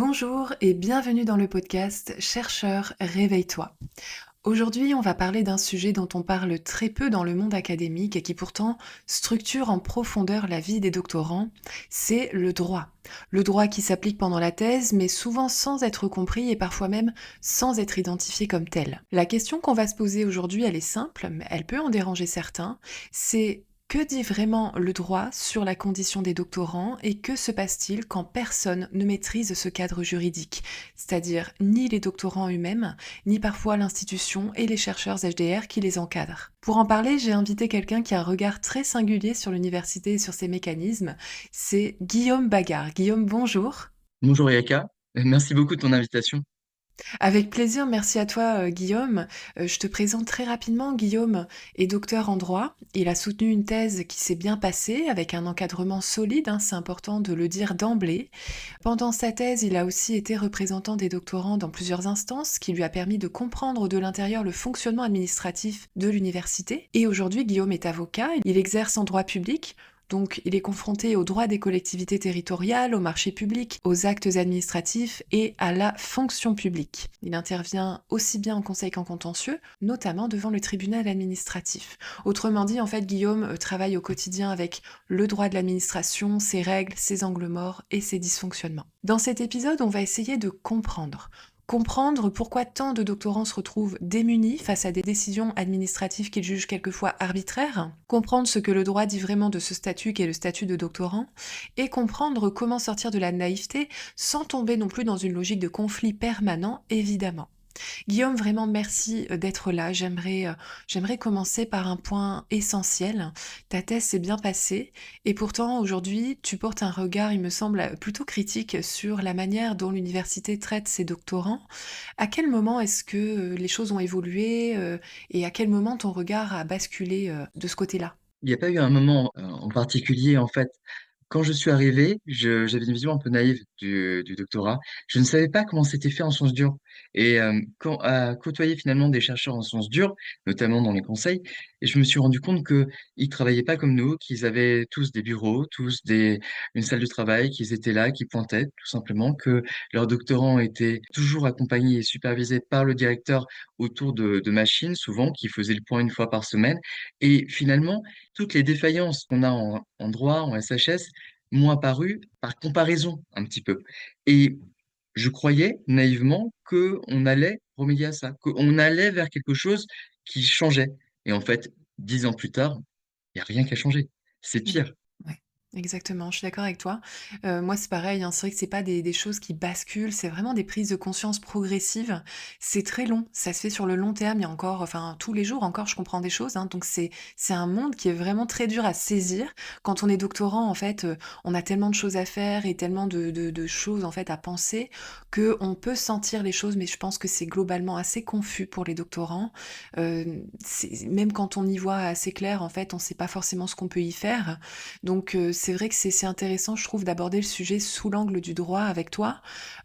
Bonjour et bienvenue dans le podcast Chercheur, réveille-toi. Aujourd'hui, on va parler d'un sujet dont on parle très peu dans le monde académique et qui pourtant structure en profondeur la vie des doctorants, c'est le droit. Le droit qui s'applique pendant la thèse, mais souvent sans être compris et parfois même sans être identifié comme tel. La question qu'on va se poser aujourd'hui, elle est simple, mais elle peut en déranger certains, c'est que dit vraiment le droit sur la condition des doctorants et que se passe-t-il quand personne ne maîtrise ce cadre juridique, c'est-à-dire ni les doctorants eux-mêmes, ni parfois l'institution et les chercheurs HDR qui les encadrent. Pour en parler, j'ai invité quelqu'un qui a un regard très singulier sur l'université et sur ses mécanismes, c'est Guillaume Bagard. Guillaume, bonjour. Bonjour Yaka, merci beaucoup de ton invitation. Avec plaisir, merci à toi Guillaume. Je te présente très rapidement. Guillaume est docteur en droit. Il a soutenu une thèse qui s'est bien passée avec un encadrement solide, hein, c'est important de le dire d'emblée. Pendant sa thèse, il a aussi été représentant des doctorants dans plusieurs instances, ce qui lui a permis de comprendre de l'intérieur le fonctionnement administratif de l'université. Et aujourd'hui, Guillaume est avocat, il exerce en droit public. Donc, il est confronté aux droits des collectivités territoriales, aux marchés publics, aux actes administratifs et à la fonction publique. Il intervient aussi bien en conseil qu'en contentieux, notamment devant le tribunal administratif. Autrement dit, en fait, Guillaume travaille au quotidien avec le droit de l'administration, ses règles, ses angles morts et ses dysfonctionnements. Dans cet épisode, on va essayer de comprendre pourquoi tant de doctorants se retrouvent démunis face à des décisions administratives qu'ils jugent quelquefois arbitraires, comprendre ce que le droit dit vraiment de ce statut qu'est le statut de doctorant, et comprendre comment sortir de la naïveté sans tomber non plus dans une logique de conflit permanent, évidemment. Guillaume, vraiment merci d'être là. J'aimerais commencer par un point essentiel. Ta thèse s'est bien passée et pourtant aujourd'hui tu portes un regard, il me semble, plutôt critique sur la manière dont l'université traite ses doctorants. À quel moment est-ce que les choses ont évolué et à quel moment ton regard a basculé de ce côté-là? Il n'y a pas eu un moment en particulier en fait. Quand je suis arrivé, j'avais une vision un peu naïve du doctorat. Je ne savais pas comment c'était fait en sciences dures. Et quand à côtoyer finalement des chercheurs en sciences dures, notamment dans les conseils, et je me suis rendu compte que ils travaillaient pas comme nous, qu'ils avaient tous des bureaux, une salle de travail, qu'ils étaient là, qu'ils pointaient tout simplement, que leurs doctorants étaient toujours accompagnés et supervisés par le directeur autour de machines, souvent, qui faisaient le point une fois par semaine. Et finalement, toutes les défaillances qu'on a en droit, en SHS, m'ont apparu par comparaison un petit peu. Et je croyais naïvement qu'on allait remédier à ça, qu'on allait vers quelque chose qui changeait. Et en fait, 10 ans plus tard, il n'y a rien qui a changé. C'est Mmh. pire. Ouais, exactement, je suis d'accord avec toi. Moi, c'est pareil, hein, c'est vrai que c'est pas des choses qui basculent, c'est vraiment des prises de conscience progressives. C'est très long, ça se fait sur le long terme, il y a encore enfin, tous les jours encore, je comprends des choses, hein, donc c'est un monde qui est vraiment très dur à saisir. Quand on est doctorant, en fait, on a tellement de choses à faire et tellement de choses, en fait, à penser qu'on peut sentir les choses, mais je pense que c'est globalement assez confus pour les doctorants. C'est même quand on y voit assez clair, en fait, on sait pas forcément ce qu'on peut y faire. Donc c'est vrai que c'est intéressant, je trouve, d'aborder le sujet sous l'angle du droit avec toi,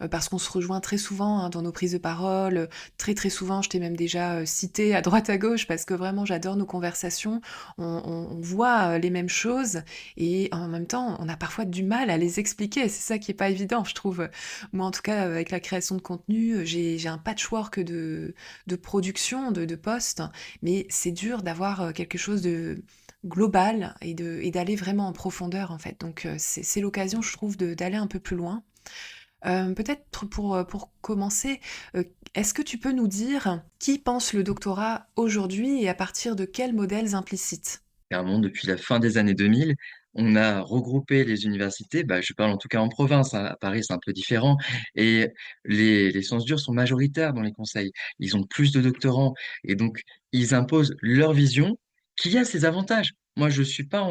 parce qu'on se rejoint très souvent, hein, dans nos prises de parole. Très, très souvent, je t'ai même déjà, cité à droite à gauche parce que vraiment j'adore nos conversations. On voit, les mêmes choses et en même temps, on a parfois du mal à les expliquer. C'est ça qui est pas évident, je trouve. Moi, en tout cas, avec la création de contenu, j'ai un patchwork de production, de posts, mais c'est dur d'avoir, quelque chose de global et d'aller vraiment en profondeur en fait. Donc c'est l'occasion, je trouve, d'aller un peu plus loin. Peut-être pour commencer, est-ce que tu peux nous dire qui pense le doctorat aujourd'hui et à partir de quels modèles implicites? Clairement, depuis la fin des années 2000, on a regroupé les universités, bah, je parle en tout cas en province, hein, à Paris c'est un peu différent, et les sciences dures sont majoritaires dans les conseils. Ils ont plus de doctorants, et donc ils imposent leur vision qui a ses avantages. Moi, je suis pas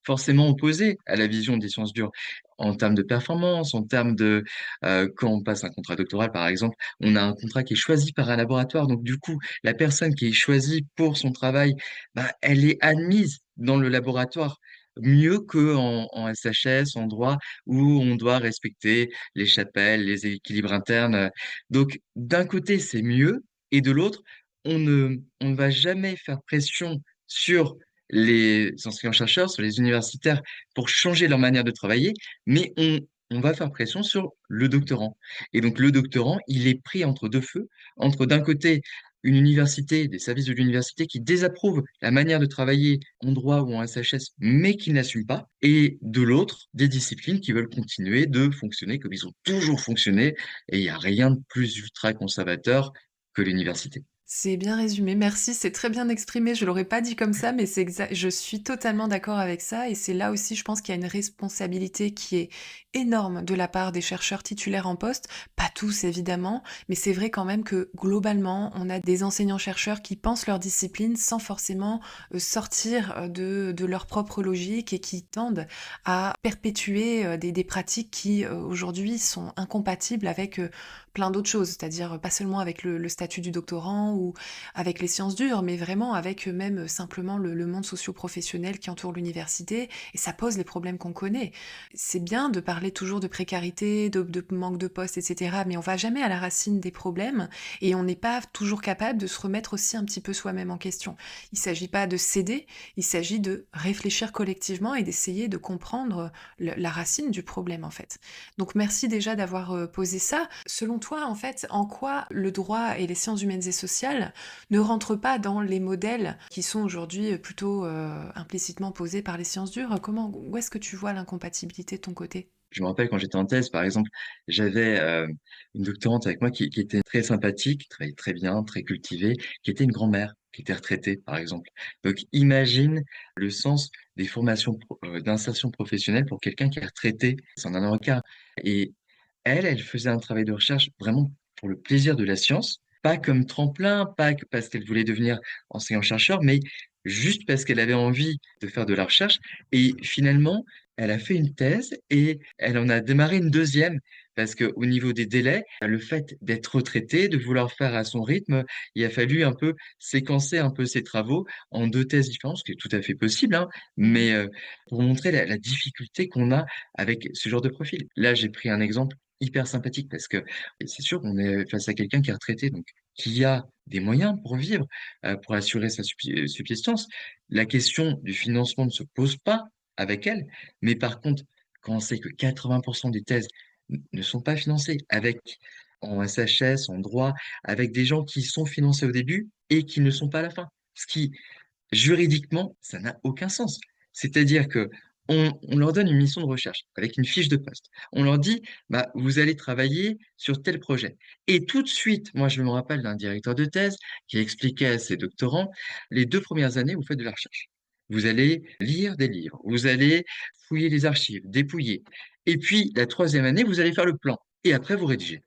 forcément opposé à la vision des sciences dures en termes de performance, en termes de quand on passe un contrat doctoral, par exemple, on a un contrat qui est choisi par un laboratoire, donc du coup, la personne qui est choisie pour son travail bah, elle est admise dans le laboratoire mieux en SHS, en droit, où on doit respecter les chapelles, les équilibres internes. Donc, d'un côté, c'est mieux, et de l'autre, on ne va jamais faire pression sur les enseignants-chercheurs, sur les universitaires, pour changer leur manière de travailler, mais on va faire pression sur le doctorant. Et donc le doctorant, il est pris entre 2 feux, entre d'un côté une université, des services de l'université qui désapprouvent la manière de travailler en droit ou en SHS, mais qui n'assument pas, et de l'autre, des disciplines qui veulent continuer de fonctionner comme ils ont toujours fonctionné, et il n'y a rien de plus ultra conservateur que l'université. C'est bien résumé, merci, c'est très bien exprimé. Je l'aurais pas dit comme ça, mais je suis totalement d'accord avec ça et c'est là aussi, je pense qu'il y a une responsabilité qui est énorme de la part des chercheurs titulaires en poste. Pas tous, évidemment, mais c'est vrai quand même que globalement, on a des enseignants-chercheurs qui pensent leur discipline sans forcément sortir de leur propre logique et qui tendent à perpétuer des pratiques qui aujourd'hui sont incompatibles avec plein d'autres choses, c'est-à-dire pas seulement avec le statut du doctorant ou avec les sciences dures, mais vraiment avec même simplement le monde socio-professionnel qui entoure l'université, et ça pose les problèmes qu'on connaît. C'est bien de parler toujours de précarité, de manque de postes, etc., mais on va jamais à la racine des problèmes, et on n'est pas toujours capable de se remettre aussi un petit peu soi-même en question. Il s'agit pas de céder, il s'agit de réfléchir collectivement et d'essayer de comprendre la racine du problème, en fait. Donc merci déjà d'avoir posé ça. Selon toi, en fait, en quoi le droit et les sciences humaines et sociales ne rentrent pas dans les modèles qui sont aujourd'hui plutôt implicitement posés par les sciences dures? Où est-ce que tu vois l'incompatibilité de ton côté? Je me rappelle quand j'étais en thèse, par exemple, j'avais une doctorante avec moi qui était très sympathique, qui travaillait très bien, très cultivée, qui était une grand-mère, qui était retraitée, par exemple. Donc, imagine le sens des formations d'insertion professionnelle pour quelqu'un qui est retraité. C'est un avocat. Et elle faisait un travail de recherche vraiment pour le plaisir de la science, pas comme tremplin, pas que parce qu'elle voulait devenir enseignant-chercheur, mais juste parce qu'elle avait envie de faire de la recherche. Et finalement, elle a fait une thèse et elle en a démarré une deuxième parce que au niveau des délais, le fait d'être retraité, de vouloir faire à son rythme, il a fallu un peu séquencer un peu ses travaux en deux thèses différentes, ce qui est tout à fait possible, hein, Mhm. mais pour montrer la difficulté qu'on a avec ce genre de profil. Là, j'ai pris un exemple hyper sympathique parce que c'est sûr, on est face à quelqu'un qui est retraité, donc qui a des moyens pour vivre, pour assurer sa subsistance. La question du financement ne se pose pas avec elle, mais par contre, quand on sait que 80% des thèses ne sont pas financées, avec en SHS, en droit, avec des gens qui sont financés au début et qui ne sont pas à la fin. Ce qui, juridiquement, ça n'a aucun sens. C'est-à-dire que on leur donne une mission de recherche avec une fiche de poste. On leur dit, bah, vous allez travailler sur tel projet. Et tout de suite, moi, je me rappelle d'un directeur de thèse qui expliquait à ses doctorants, les 2 premières années, vous faites de la recherche. Vous allez lire des livres, vous allez fouiller les archives, dépouiller. Et puis, la 3e année, vous allez faire le plan. Et après, vous rédigez.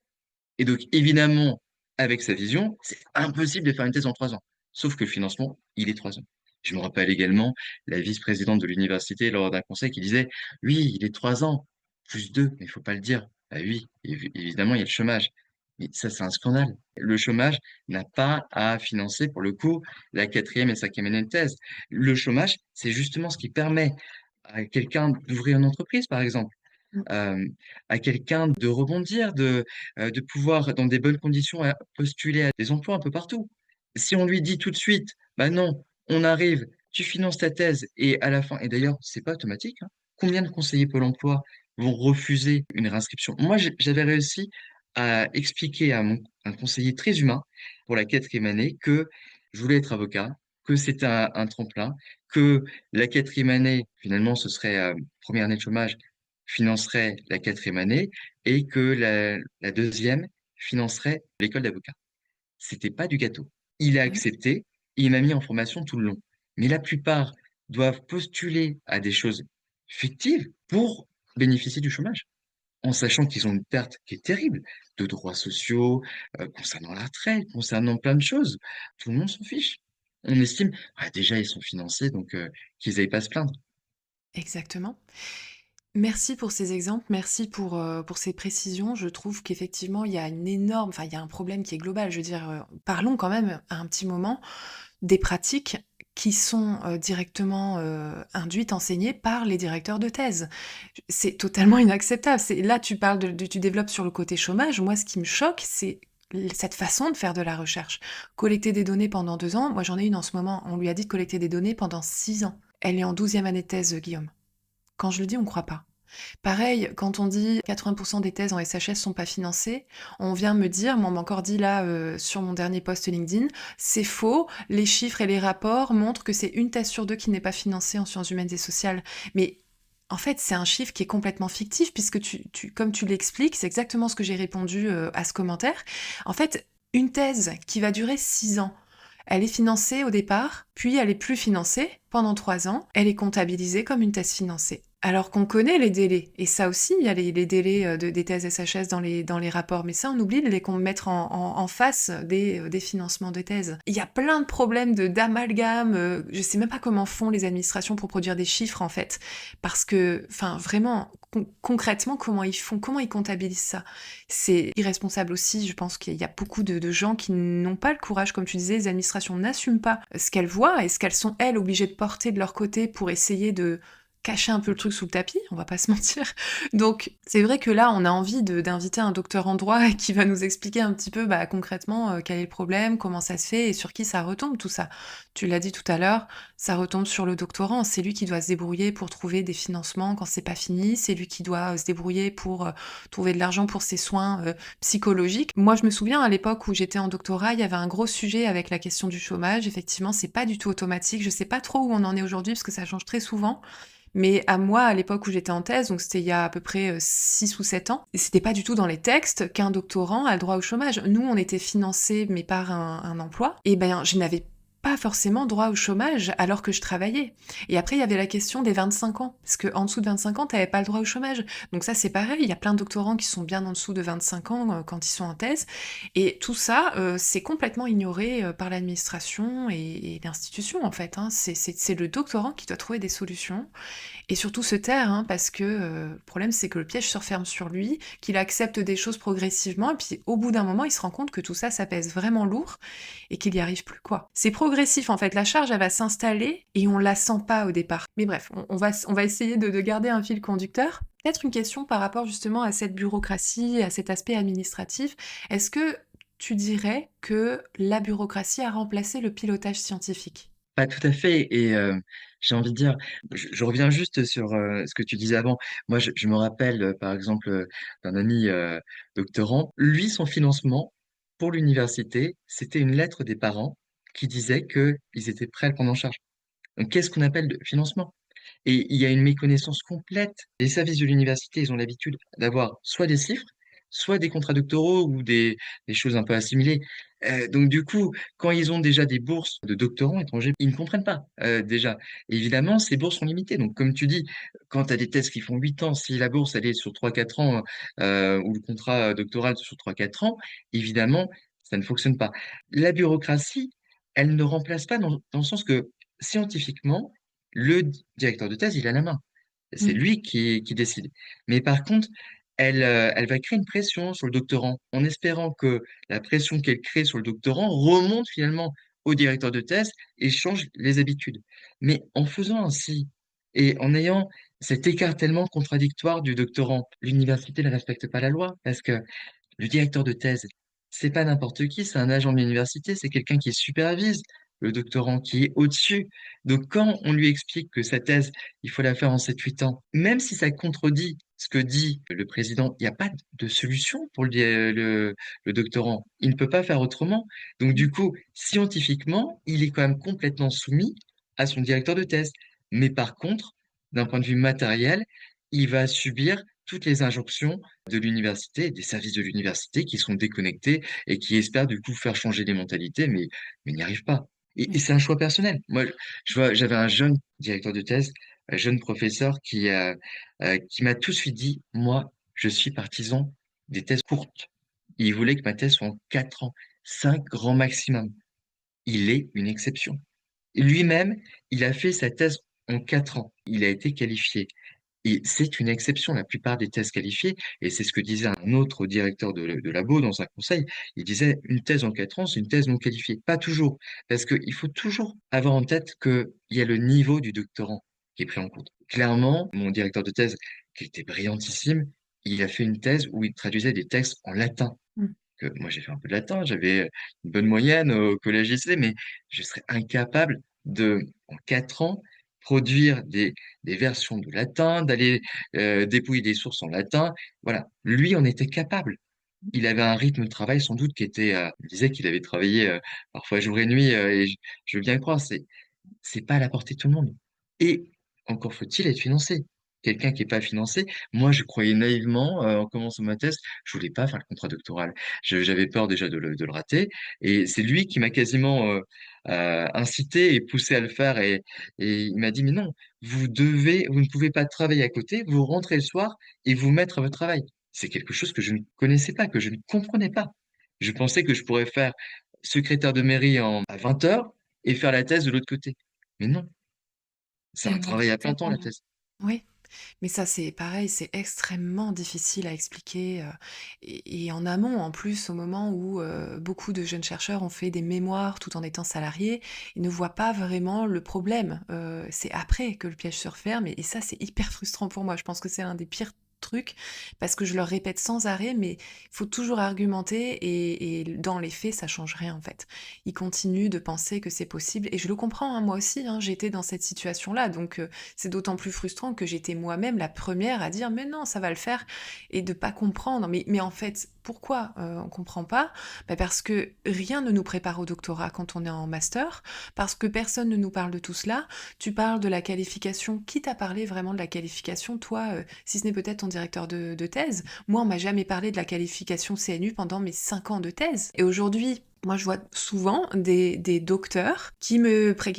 Et donc, évidemment, avec sa vision, c'est impossible de faire une thèse en 3 ans. Sauf que le financement, il est 3 ans. Je me rappelle également la vice-présidente de l'université lors d'un conseil qui disait, oui, il est 3 ans, plus 2, mais il faut pas le dire. Bah oui, évidemment, il y a le chômage. Mais ça, c'est un scandale. Le chômage n'a pas à financer, pour le coup, la 4e et 5e année de thèse. Le chômage, c'est justement ce qui permet à quelqu'un d'ouvrir une entreprise, par exemple euh, à quelqu'un de rebondir, de pouvoir, dans des bonnes conditions, postuler à des emplois un peu partout. Si on lui dit tout de suite, bah non, on arrive, tu finances ta thèse, et à la fin, et d'ailleurs, c'est pas automatique, hein, combien de conseillers Pôle emploi vont refuser une réinscription? Moi, j'avais réussi à expliquer à un conseiller très humain pour la 4e année que je voulais être avocat, que c'était un tremplin, que la 4e année, finalement, ce serait première année de chômage financerait la 4e année et que la deuxième financerait l'école d'avocat. C'était pas du gâteau. Il a Mhm. accepté et il m'a mis en formation tout le long. Mais la plupart doivent postuler à des choses fictives pour bénéficier du chômage, en sachant qu'ils ont une perte qui est terrible de droits sociaux, concernant la retraite, concernant plein de choses. Tout le monde s'en fiche. On estime, ah, déjà ils sont financés, donc qu'ils n'aillent pas se plaindre. Exactement. Merci pour ces exemples, merci pour ces précisions. Je trouve qu'effectivement, il y a une énorme enfin, il y a un problème qui est global. Je veux dire, parlons quand même un petit moment des pratiques qui sont, directement, induites, enseignées par les directeurs de thèse. C'est totalement inacceptable. C'est là, tu parles tu développes sur le côté chômage. Moi, ce qui me choque, c'est cette façon de faire de la recherche. Collecter des données pendant 2 ans, moi, j'en ai une en ce moment, on lui a dit de collecter des données pendant 6 ans. Elle est en 12e année de thèse, Guillaume. Quand je le dis, on ne croit pas. Pareil, quand on dit 80% des thèses en SHS sont pas financées, on vient me dire, moi on m'a encore dit là sur mon dernier post LinkedIn, c'est faux, les chiffres et les rapports montrent que c'est une thèse sur deux qui n'est pas financée en sciences humaines et sociales. Mais en fait, c'est un chiffre qui est complètement fictif puisque comme tu l'expliques, c'est exactement ce que j'ai répondu à ce commentaire. En fait, une thèse qui va durer 6 ans, elle est financée au départ, puis elle est plus financée pendant 3 ans, elle est comptabilisée comme une thèse financée. Alors qu'on connaît les délais, et ça aussi, il y a les délais des thèses SHS dans les rapports, mais ça, on oublie de les mettre en face des financements de thèses. Il y a plein de problèmes d'amalgame, je sais même pas comment font les administrations pour produire des chiffres, en fait, parce que, enfin, vraiment, concrètement, comment ils font, comment ils comptabilisent ça? C'est irresponsable aussi, je pense qu'il y a beaucoup de gens qui n'ont pas le courage, comme tu disais, les administrations n'assument pas ce qu'elles voient et ce qu'elles sont, elles, obligées de porter de leur côté pour essayer de cacher un peu le truc sous le tapis, on va pas se mentir. Donc c'est vrai que là, on a envie d'inviter un docteur en droit qui va nous expliquer un petit peu bah, concrètement quel est le problème, comment ça se fait et sur qui ça retombe tout ça. Tu l'as dit tout à l'heure, ça retombe sur le doctorant. C'est lui qui doit se débrouiller pour trouver des financements quand c'est pas fini. C'est lui qui doit se débrouiller pour trouver de l'argent pour ses soins psychologiques. Moi, je me souviens à l'époque où j'étais en doctorat, il y avait un gros sujet avec la question du chômage. Effectivement, c'est pas du tout automatique. Je sais pas trop où on en est aujourd'hui parce que ça change très souvent. Mais à moi, à l'époque où j'étais en thèse, donc c'était il y a à peu près 6 ou 7 ans, et c'était pas du tout dans les textes qu'un doctorant a le droit au chômage. Nous, on était financés, mais par un emploi, et ben je n'avais pas forcément droit au chômage alors que je travaillais. Et après, il y avait la question des 25 ans, parce qu'en dessous de 25 ans, t'avais pas le droit au chômage. Donc ça, c'est pareil, il y a plein de doctorants qui sont bien en dessous de 25 ans quand ils sont en thèse, et tout ça, c'est complètement ignoré par l'administration et l'institution, en fait. Hein. C'est le doctorant qui doit trouver des solutions, et surtout se taire, hein, parce que le problème c'est que le piège se referme sur lui, qu'il accepte des choses progressivement, et puis au bout d'un moment, il se rend compte que tout ça, ça pèse vraiment lourd, et qu'il n'y arrive plus, quoi. C'est progressif, en fait, la charge, elle va s'installer, et on la sent pas au départ. Mais bref, on va essayer de garder un fil conducteur. Peut-être une question par rapport justement à cette bureaucratie, à cet aspect administratif. Est-ce que tu dirais que la bureaucratie a remplacé le pilotage scientifique? Pas tout à fait. Et j'ai envie de dire, je reviens juste sur ce que tu disais avant. Moi, je me rappelle, par exemple, d'un ami doctorant. Lui, son financement pour l'université, c'était une lettre des parents qui disait qu'ils étaient prêts à le prendre en charge. Donc, qu'est-ce qu'on appelle de financement? Et il y a une méconnaissance complète. Les services de l'université, ils ont l'habitude d'avoir soit des chiffres, soit des contrats doctoraux ou des choses un peu assimilées. Donc du coup, quand ils ont déjà des bourses de doctorants étrangers, ils ne comprennent pas déjà. Et évidemment, ces bourses sont limitées. Donc comme tu dis, quand tu as des thèses qui font 8 ans, si la bourse elle est sur 3 4 ans ou le contrat doctoral sur 3 4 ans, évidemment, ça ne fonctionne pas. La bureaucratie, elle ne remplace pas dans le sens que scientifiquement, le directeur de thèse, il a la main. C'est Mm. lui qui décide. Mais par contre, elle va créer une pression sur le doctorant en espérant que la pression qu'elle crée sur le doctorant remonte finalement au directeur de thèse et change les habitudes. Mais en faisant ainsi et en ayant cet écart tellement contradictoire du doctorant, l'université ne respecte pas la loi parce que le directeur de thèse, c'est pas n'importe qui, c'est un agent de l'université, c'est quelqu'un qui supervise le doctorant, qui est au-dessus. Donc, quand on lui explique que sa thèse, il faut la faire en 7 8 ans, même si ça contredit ce que dit le président, il n'y a pas de solution pour le doctorant. Il ne peut pas faire autrement. Donc, du coup, scientifiquement, il est quand même complètement soumis à son directeur de thèse. Mais par contre, d'un point de vue matériel, il va subir toutes les injonctions de l'université et des services de l'université qui sont déconnectés et qui espèrent du coup faire changer les mentalités, mais n'y arrivent pas. Et c'est un choix personnel. Moi, je vois, j'avais un jeune directeur de thèse, un jeune professeur qui m'a tout de suite dit, moi, je suis partisan des thèses courtes. Il voulait que ma thèse soit en 4 ans, 5 grand maximum. Il est une exception. Et lui-même, il a fait sa thèse en 4 ans. Il a été qualifié. Et c'est une exception, la plupart des thèses qualifiées, et c'est ce que disait un autre directeur de labo dans un conseil, il disait une thèse en 4 ans, c'est une thèse non qualifiée. Pas toujours, parce qu'il faut toujours avoir en tête qu'il y a le niveau du doctorant qui est pris en compte. Clairement, mon directeur de thèse, qui était brillantissime, il a fait une thèse où il traduisait des textes en latin. Mm. Que moi, j'ai fait un peu de latin, j'avais une bonne moyenne au collège lycée, mais je serais incapable en 4 ans, produire des versions de latin, d'aller dépouiller des sources en latin. Voilà. Lui en était capable. Il avait un rythme de travail sans doute qui était, il disait qu'il avait travaillé parfois jour et nuit, et je veux bien le croire, c'est pas à la portée de tout le monde. Et encore faut-il être financé. Quelqu'un qui est pas financé, moi je croyais naïvement en commençant ma thèse, je voulais pas faire le contrat doctoral. J'avais peur déjà de le rater, et c'est lui qui m'a quasiment incité et poussé à le faire, et il m'a dit mais non, vous ne pouvez pas travailler à côté, vous rentrez le soir et vous mettre à votre travail. C'est quelque chose que je ne connaissais pas, que je ne comprenais pas. Je pensais que je pourrais faire secrétaire de mairie à 20 heures et faire la thèse de l'autre côté. Mais non, c'est un travail à plein temps, Exactement. la thèse. Oui. Mais ça, c'est pareil, c'est extrêmement difficile à expliquer, et en amont, en plus, au moment où, beaucoup de jeunes chercheurs ont fait des mémoires tout en étant salariés, ils ne voient pas vraiment le problème. C'est après que le piège se referme, et ça, c'est hyper frustrant pour moi. Je pense que c'est l'un des pires trucs parce que je leur répète sans arrêt, mais il faut toujours argumenter, et dans les faits, ça change rien, en fait. Ils continuent de penser que c'est possible, et je le comprends, hein, moi aussi, hein, j'étais dans cette situation-là, donc c'est d'autant plus frustrant que j'étais moi-même la première à dire: «Mais non, ça va le faire», et de pas comprendre. Mais en fait, pourquoi, on comprend pas? Bah, parce que rien ne nous prépare au doctorat quand on est en master, parce que personne ne nous parle de tout cela. Tu parles de la qualification. Qui t'a parlé vraiment de la qualification, toi, si ce n'est peut-être ton directeur de thèse? Moi, on m'a jamais parlé de la qualification CNU pendant mes 5 ans de thèse, et aujourd'hui, moi, je vois souvent des docteurs qui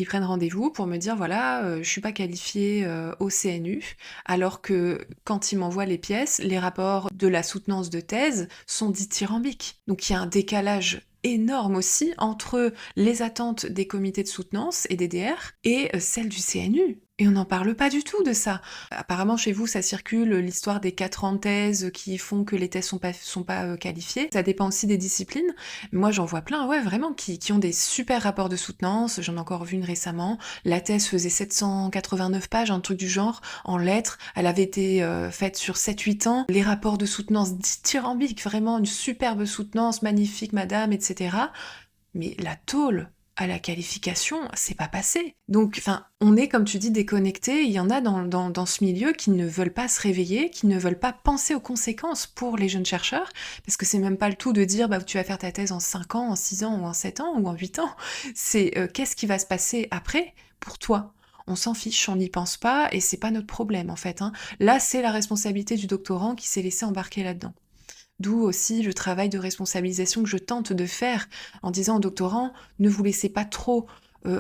prennent rendez-vous pour me dire: «Voilà, je suis pas qualifié, au CNU», alors que quand ils m'envoient les pièces, les rapports de la soutenance de thèse sont dithyrambiques. Donc il y a un décalage énorme aussi entre les attentes des comités de soutenance et des DR et celles du CNU, et on n'en parle pas du tout de ça. Apparemment, chez vous, ça circule, l'histoire des 4 ans de thèse qui font que les thèses sont pas, qualifiées. Ça dépend aussi des disciplines. Moi, j'en vois plein, ouais, vraiment, qui ont des super rapports de soutenance. J'en ai encore vu une récemment. La thèse faisait 789 pages, un truc du genre, en lettres. Elle avait été faite sur 7-8 ans. Les rapports de soutenance dithyrambiques, vraiment une superbe soutenance, magnifique madame, etc. Mais la tôle à la qualification, c'est pas passé. Donc, enfin, on est, comme tu dis, déconnecté. Il y en a dans ce milieu qui ne veulent pas se réveiller, qui ne veulent pas penser aux conséquences pour les jeunes chercheurs, parce que c'est même pas le tout de dire, bah, tu vas faire ta thèse en 5 ans, en 6 ans, ou en 7 ans, ou en 8 ans. C'est qu'est-ce qui va se passer après pour toi? On s'en fiche, on n'y pense pas, et c'est pas notre problème, en fait, hein. Là, c'est la responsabilité du doctorant qui s'est laissé embarquer là-dedans. D'où aussi le travail de responsabilisation que je tente de faire en disant aux doctorants: ne vous laissez pas trop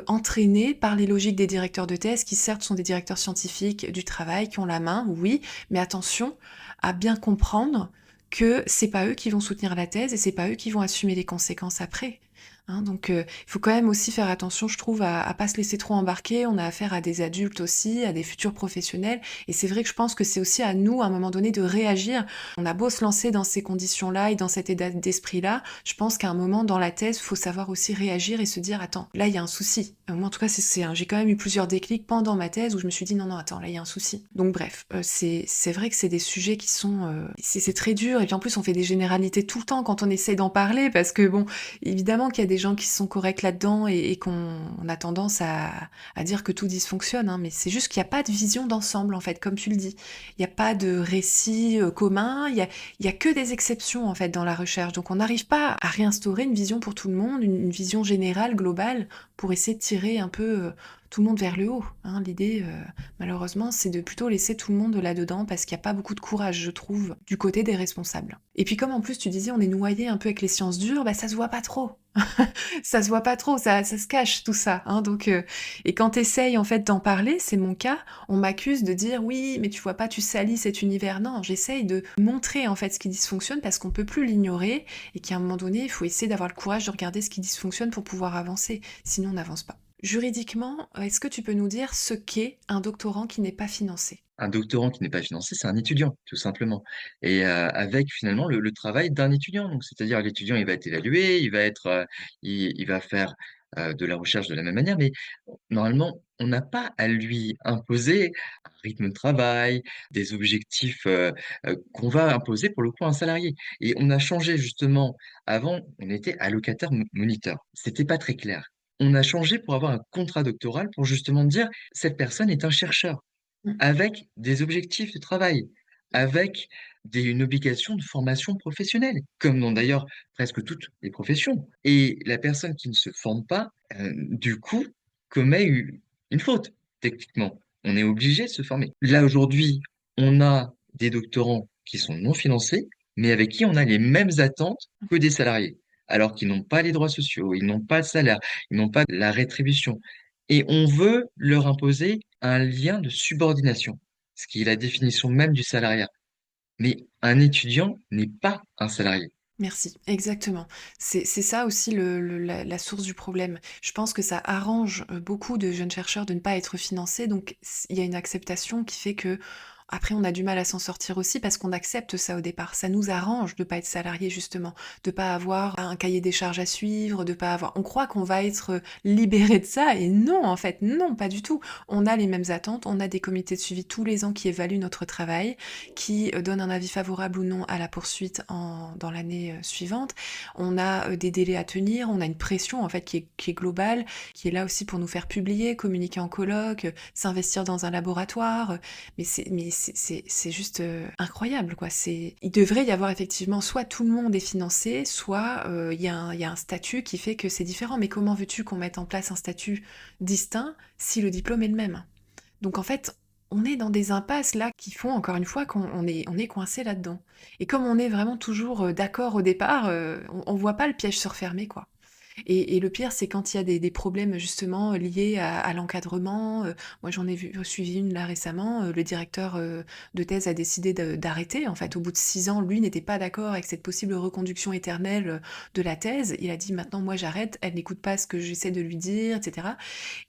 entraîner par les logiques des directeurs de thèse, qui certes sont des directeurs scientifiques du travail, qui ont la main, oui, mais attention à bien comprendre que c'est pas eux qui vont soutenir la thèse, et c'est pas eux qui vont assumer les conséquences après. Hein, donc il faut quand même aussi faire attention, je trouve, à pas se laisser trop embarquer. On a affaire à des adultes aussi, à des futurs professionnels, et c'est vrai que je pense que c'est aussi à nous, à un moment donné, de réagir. On a beau se lancer dans ces conditions-là et dans cet état d'esprit-là, je pense qu'à un moment dans la thèse, il faut savoir aussi réagir et se dire: attends, là il y a un souci. Moi en tout cas, j'ai quand même eu plusieurs déclics pendant ma thèse où je me suis dit: non, non, attends, là il y a un souci. Donc bref, c'est vrai que c'est des sujets qui sont... c'est très dur, et puis en plus on fait des généralités tout le temps quand on essaie d'en parler, parce que bon, évidemment qu'il y a des gens qui sont corrects là-dedans, et qu'on a tendance à dire que tout dysfonctionne, hein, mais c'est juste qu'il n'y a pas de vision d'ensemble, en fait, comme tu le dis. Il n'y a pas de récit commun, il y a que des exceptions, en fait, dans la recherche. Donc on n'arrive pas à réinstaurer une vision pour tout le monde, une vision générale, globale, pour essayer de tirer un peu tout le monde vers le haut, hein. L'idée, malheureusement, c'est de plutôt laisser tout le monde là-dedans, parce qu'il n'y a pas beaucoup de courage, je trouve, du côté des responsables. Et puis comme en plus tu disais, on est noyé un peu avec les sciences dures, bah ça se voit pas trop. Ça se voit pas trop, ça se cache tout ça, hein, donc et quand t'essayes en fait d'en parler, c'est mon cas, on m'accuse de dire: «Oui, mais tu vois pas, tu salis cet univers». Non, j'essaye de montrer en fait ce qui dysfonctionne, parce qu'on peut plus l'ignorer, et qu'à un moment donné, il faut essayer d'avoir le courage de regarder ce qui dysfonctionne pour pouvoir avancer, sinon on n'avance pas. Juridiquement, est-ce que tu peux nous dire ce qu'est un doctorant qui n'est pas financé? Un doctorant qui n'est pas financé, c'est un étudiant, tout simplement. Et avec finalement le travail d'un étudiant. Donc, c'est-à-dire l'étudiant, il va être évalué, il va faire de la recherche de la même manière, mais normalement, on n'a pas à lui imposer un rythme de travail, des objectifs qu'on va imposer pour le coup à un salarié. Et on a changé justement. Avant, on était allocataire moniteur. C'était pas très clair. on a changé pour avoir un contrat doctoral pour justement dire cette personne est un chercheur Mmh. avec des objectifs de travail, avec une obligation de formation professionnelle, comme dans d'ailleurs presque toutes les professions. Et la personne qui ne se forme pas, du coup, commet une faute, techniquement. On est obligé de se former. Là, aujourd'hui, on a des doctorants qui sont non financés, mais avec qui on a les mêmes attentes que des salariés, alors qu'ils n'ont pas les droits sociaux, ils n'ont pas de salaire, ils n'ont pas la rétribution. Et on veut leur imposer un lien de subordination, ce qui est la définition même du salariat. Mais un étudiant n'est pas un salarié. Merci, exactement. C'est ça aussi la source du problème. Je pense que ça arrange beaucoup de jeunes chercheurs de ne pas être financés, donc il y a une acceptation qui fait que après on a du mal à s'en sortir aussi parce qu'on accepte ça au départ. Ça nous arrange de pas être salarié justement, de pas avoir un cahier des charges à suivre, de pas avoir. On croit qu'on va être libéré de ça et non en fait, non pas du tout. On a les mêmes attentes, on a des comités de suivi tous les ans qui évaluent notre travail, qui donne un avis favorable ou non à la poursuite dans l'année suivante. On a des délais à tenir, on a une pression en fait qui est globale, qui est là aussi pour nous faire publier, communiquer en colloque, s'investir dans un laboratoire. Mais c'est juste incroyable quoi. Il devrait y avoir effectivement soit tout le monde est financé, soit il y a un statut qui fait que c'est différent. Mais comment veux-tu qu'on mette en place un statut distinct si le diplôme est le même? Donc en fait, on est dans des impasses là qui font encore une fois qu'on est coincé là-dedans. Et comme on est vraiment toujours d'accord au départ, on voit pas le piège se refermer, quoi. Et le pire, c'est quand il y a des problèmes justement liés à l'encadrement. Moi, j'en ai suivi une là récemment. Le directeur de thèse a décidé d'arrêter. En fait, au bout de 6 ans, lui n'était pas d'accord avec cette possible reconduction éternelle de la thèse. Il a dit maintenant, moi, j'arrête. Elle n'écoute pas ce que j'essaie de lui dire, etc.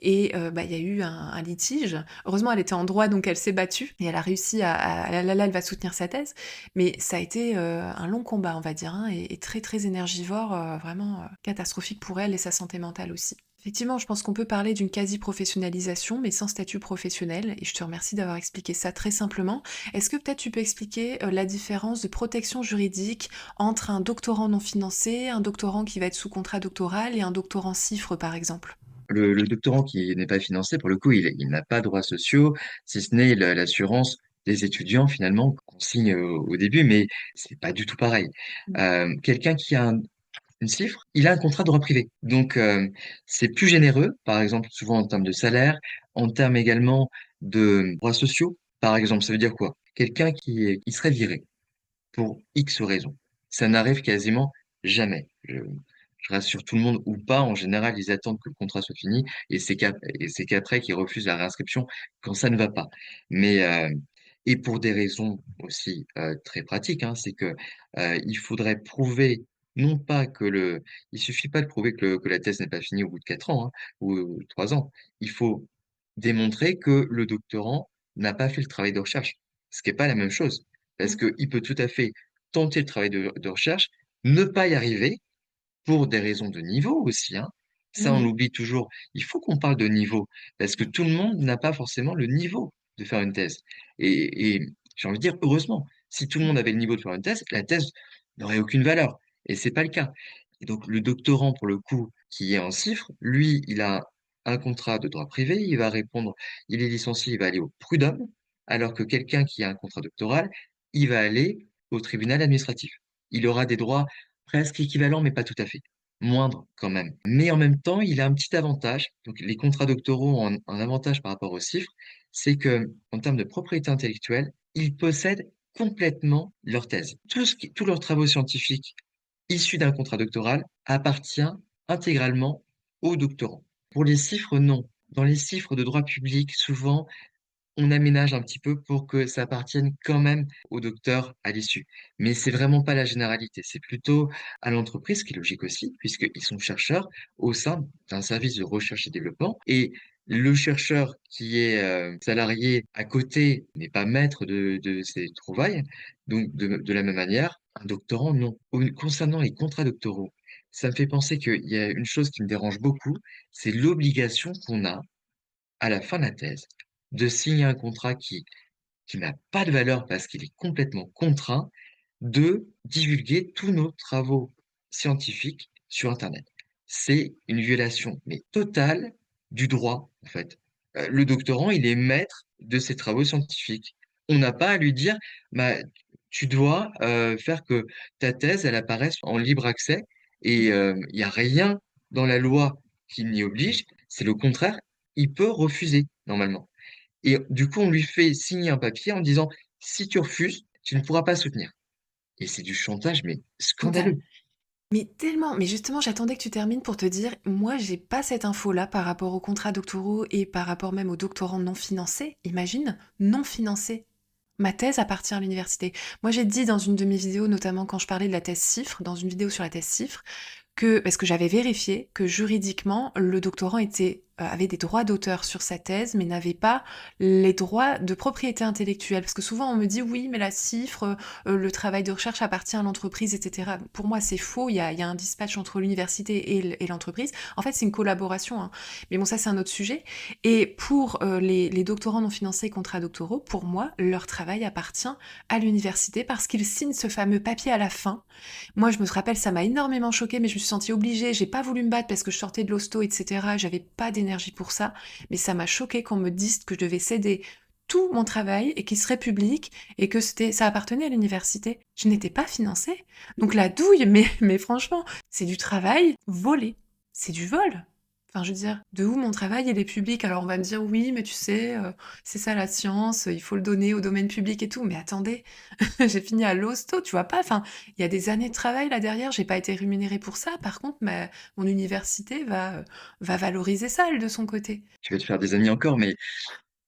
Et bah, il y a eu un litige. Heureusement, elle était en droit, donc elle s'est battue et elle a réussi là, elle va soutenir sa thèse. Mais ça a été un long combat, on va dire, hein, et très très énergivore, vraiment catastrophique pour elle et sa santé mentale aussi. Effectivement, je pense qu'on peut parler d'une quasi-professionnalisation, mais sans statut professionnel, et je te remercie d'avoir expliqué ça très simplement. Est-ce que peut-être tu peux expliquer la différence de protection juridique entre un doctorant non financé, un doctorant qui va être sous contrat doctoral et un doctorant CIFRE, par exemple? Le doctorant qui n'est pas financé, pour le coup, il n'a pas de droits sociaux, si ce n'est l'assurance des étudiants, finalement, qu'on signe au début, mais c'est pas du tout pareil. Quelqu'un qui a une cifre, il a un contrat de droit privé. Donc, c'est plus généreux, par exemple, souvent en termes de salaire, en termes également de droits sociaux. Par exemple, ça veut dire quoi? Quelqu'un qui serait viré pour X raisons. Ça n'arrive quasiment jamais. Je rassure tout le monde ou pas. En général, ils attendent que le contrat soit fini et c'est qu'après qu'ils refusent la réinscription quand ça ne va pas. Mais, et pour des raisons aussi très pratiques, hein, c'est que il faudrait prouver non pas que il suffit pas de prouver que la thèse n'est pas finie au bout de 4 ans, hein, ou 3 ans. Il faut démontrer que le doctorant n'a pas fait le travail de recherche, ce qui est pas la même chose. Parce Mm. qu'il peut tout à fait tenter le travail de recherche, ne pas y arriver pour des raisons de niveau aussi, hein. Ça, on Mhm. l'oublie toujours. Il faut qu'on parle de niveau parce que tout le monde n'a pas forcément le niveau de faire une thèse. Et j'ai envie de dire heureusement, si tout le monde avait le niveau de faire une thèse, la thèse n'aurait aucune valeur. Et c'est pas le cas. Et donc, le doctorant, pour le coup, qui est en CIFRE, lui, il a un contrat de droit privé, il va répondre, il est licencié, il va aller au prud'homme, alors que quelqu'un qui a un contrat doctoral, il va aller au tribunal administratif. Il aura des droits presque équivalents, mais pas tout à fait. Moindre quand même. Mais en même temps, il a un petit avantage. Donc, les contrats doctoraux ont un avantage par rapport aux CIFRE, c'est que, en termes de propriété intellectuelle, ils possèdent complètement leur thèse. Tous leurs travaux scientifiques issus d'un contrat doctoral appartient intégralement au doctorant. Pour les CIFRE, non. Dans les CIFRE de droit public, souvent, on aménage un petit peu pour que ça appartienne quand même au docteur à l'issue. Mais c'est vraiment pas la généralité. C'est plutôt à l'entreprise, ce qui est logique aussi, puisqu'ils sont chercheurs au sein d'un service de recherche et développement. Et le chercheur qui est salarié à côté n'est pas maître de ses trouvailles. Donc, de la même manière, un doctorant, non. Concernant les contrats doctoraux, ça me fait penser qu'il y a une chose qui me dérange beaucoup, c'est l'obligation qu'on a à la fin de la thèse, de signer un contrat qui n'a pas de valeur parce qu'il est complètement contraint, de divulguer tous nos travaux scientifiques sur Internet. c'est une violation, mais totale, du droit, en fait. Le doctorant, il est maître de ses travaux scientifiques. On n'a pas à lui dire, bah, tu dois faire que ta thèse, elle apparaisse en libre accès, et il n'y a rien dans la loi qui m'y oblige. C'est le contraire, il peut refuser, normalement. Et du coup, on lui fait signer un papier en disant, si tu refuses, tu ne pourras pas soutenir. Et c'est du chantage, mais Total. scandaleux. Mais tellement, mais justement, j'attendais que tu termines pour te dire, moi, j'ai pas cette info-là par rapport aux contrats doctoraux et par rapport même aux doctorants non financés. Imagine, non financés. Ma thèse appartient à l'université. Moi, j'ai dit dans une de mes vidéos, notamment quand je parlais de la thèse CIFRE, dans une vidéo sur la thèse CIFRE, parce que j'avais vérifié que juridiquement, le doctorant avait des droits d'auteur sur sa thèse, mais n'avait pas les droits de propriété intellectuelle. Parce que souvent, on me dit, oui, mais la CIFRE, le travail de recherche appartient à l'entreprise, etc. Pour moi, c'est faux. Il y a un dispatch entre l'université et l'entreprise. En fait, c'est une collaboration, hein. Mais bon, ça, c'est un autre sujet. Et pour les doctorants non financés et contrats doctoraux, pour moi, leur travail appartient à l'université parce qu'ils signent ce fameux papier à la fin. Moi, je me rappelle, ça m'a énormément choquée, mais je me suis sentie obligée. J'ai pas voulu me battre parce que je sortais de l'hosto, etc. J'avais pas d'énergie pour ça. Mais ça m'a choquée qu'on me dise que je devais céder tout mon travail et qu'il serait public et que ça appartenait à l'université. Je n'étais pas financée. Donc la douille, mais franchement, c'est du travail volé. C'est du vol. Enfin, je veux dire, de où mon travail il est public? Alors on va me dire oui, mais tu sais, c'est ça la science, il faut le donner au domaine public et tout. Mais attendez, j'ai fini à l'hosto, tu vois pas? Enfin, il y a des années de travail là derrière, j'ai pas été rémunérée pour ça. Par contre, mon université va valoriser ça, elle, de son côté. Tu vas te faire des amis encore, mais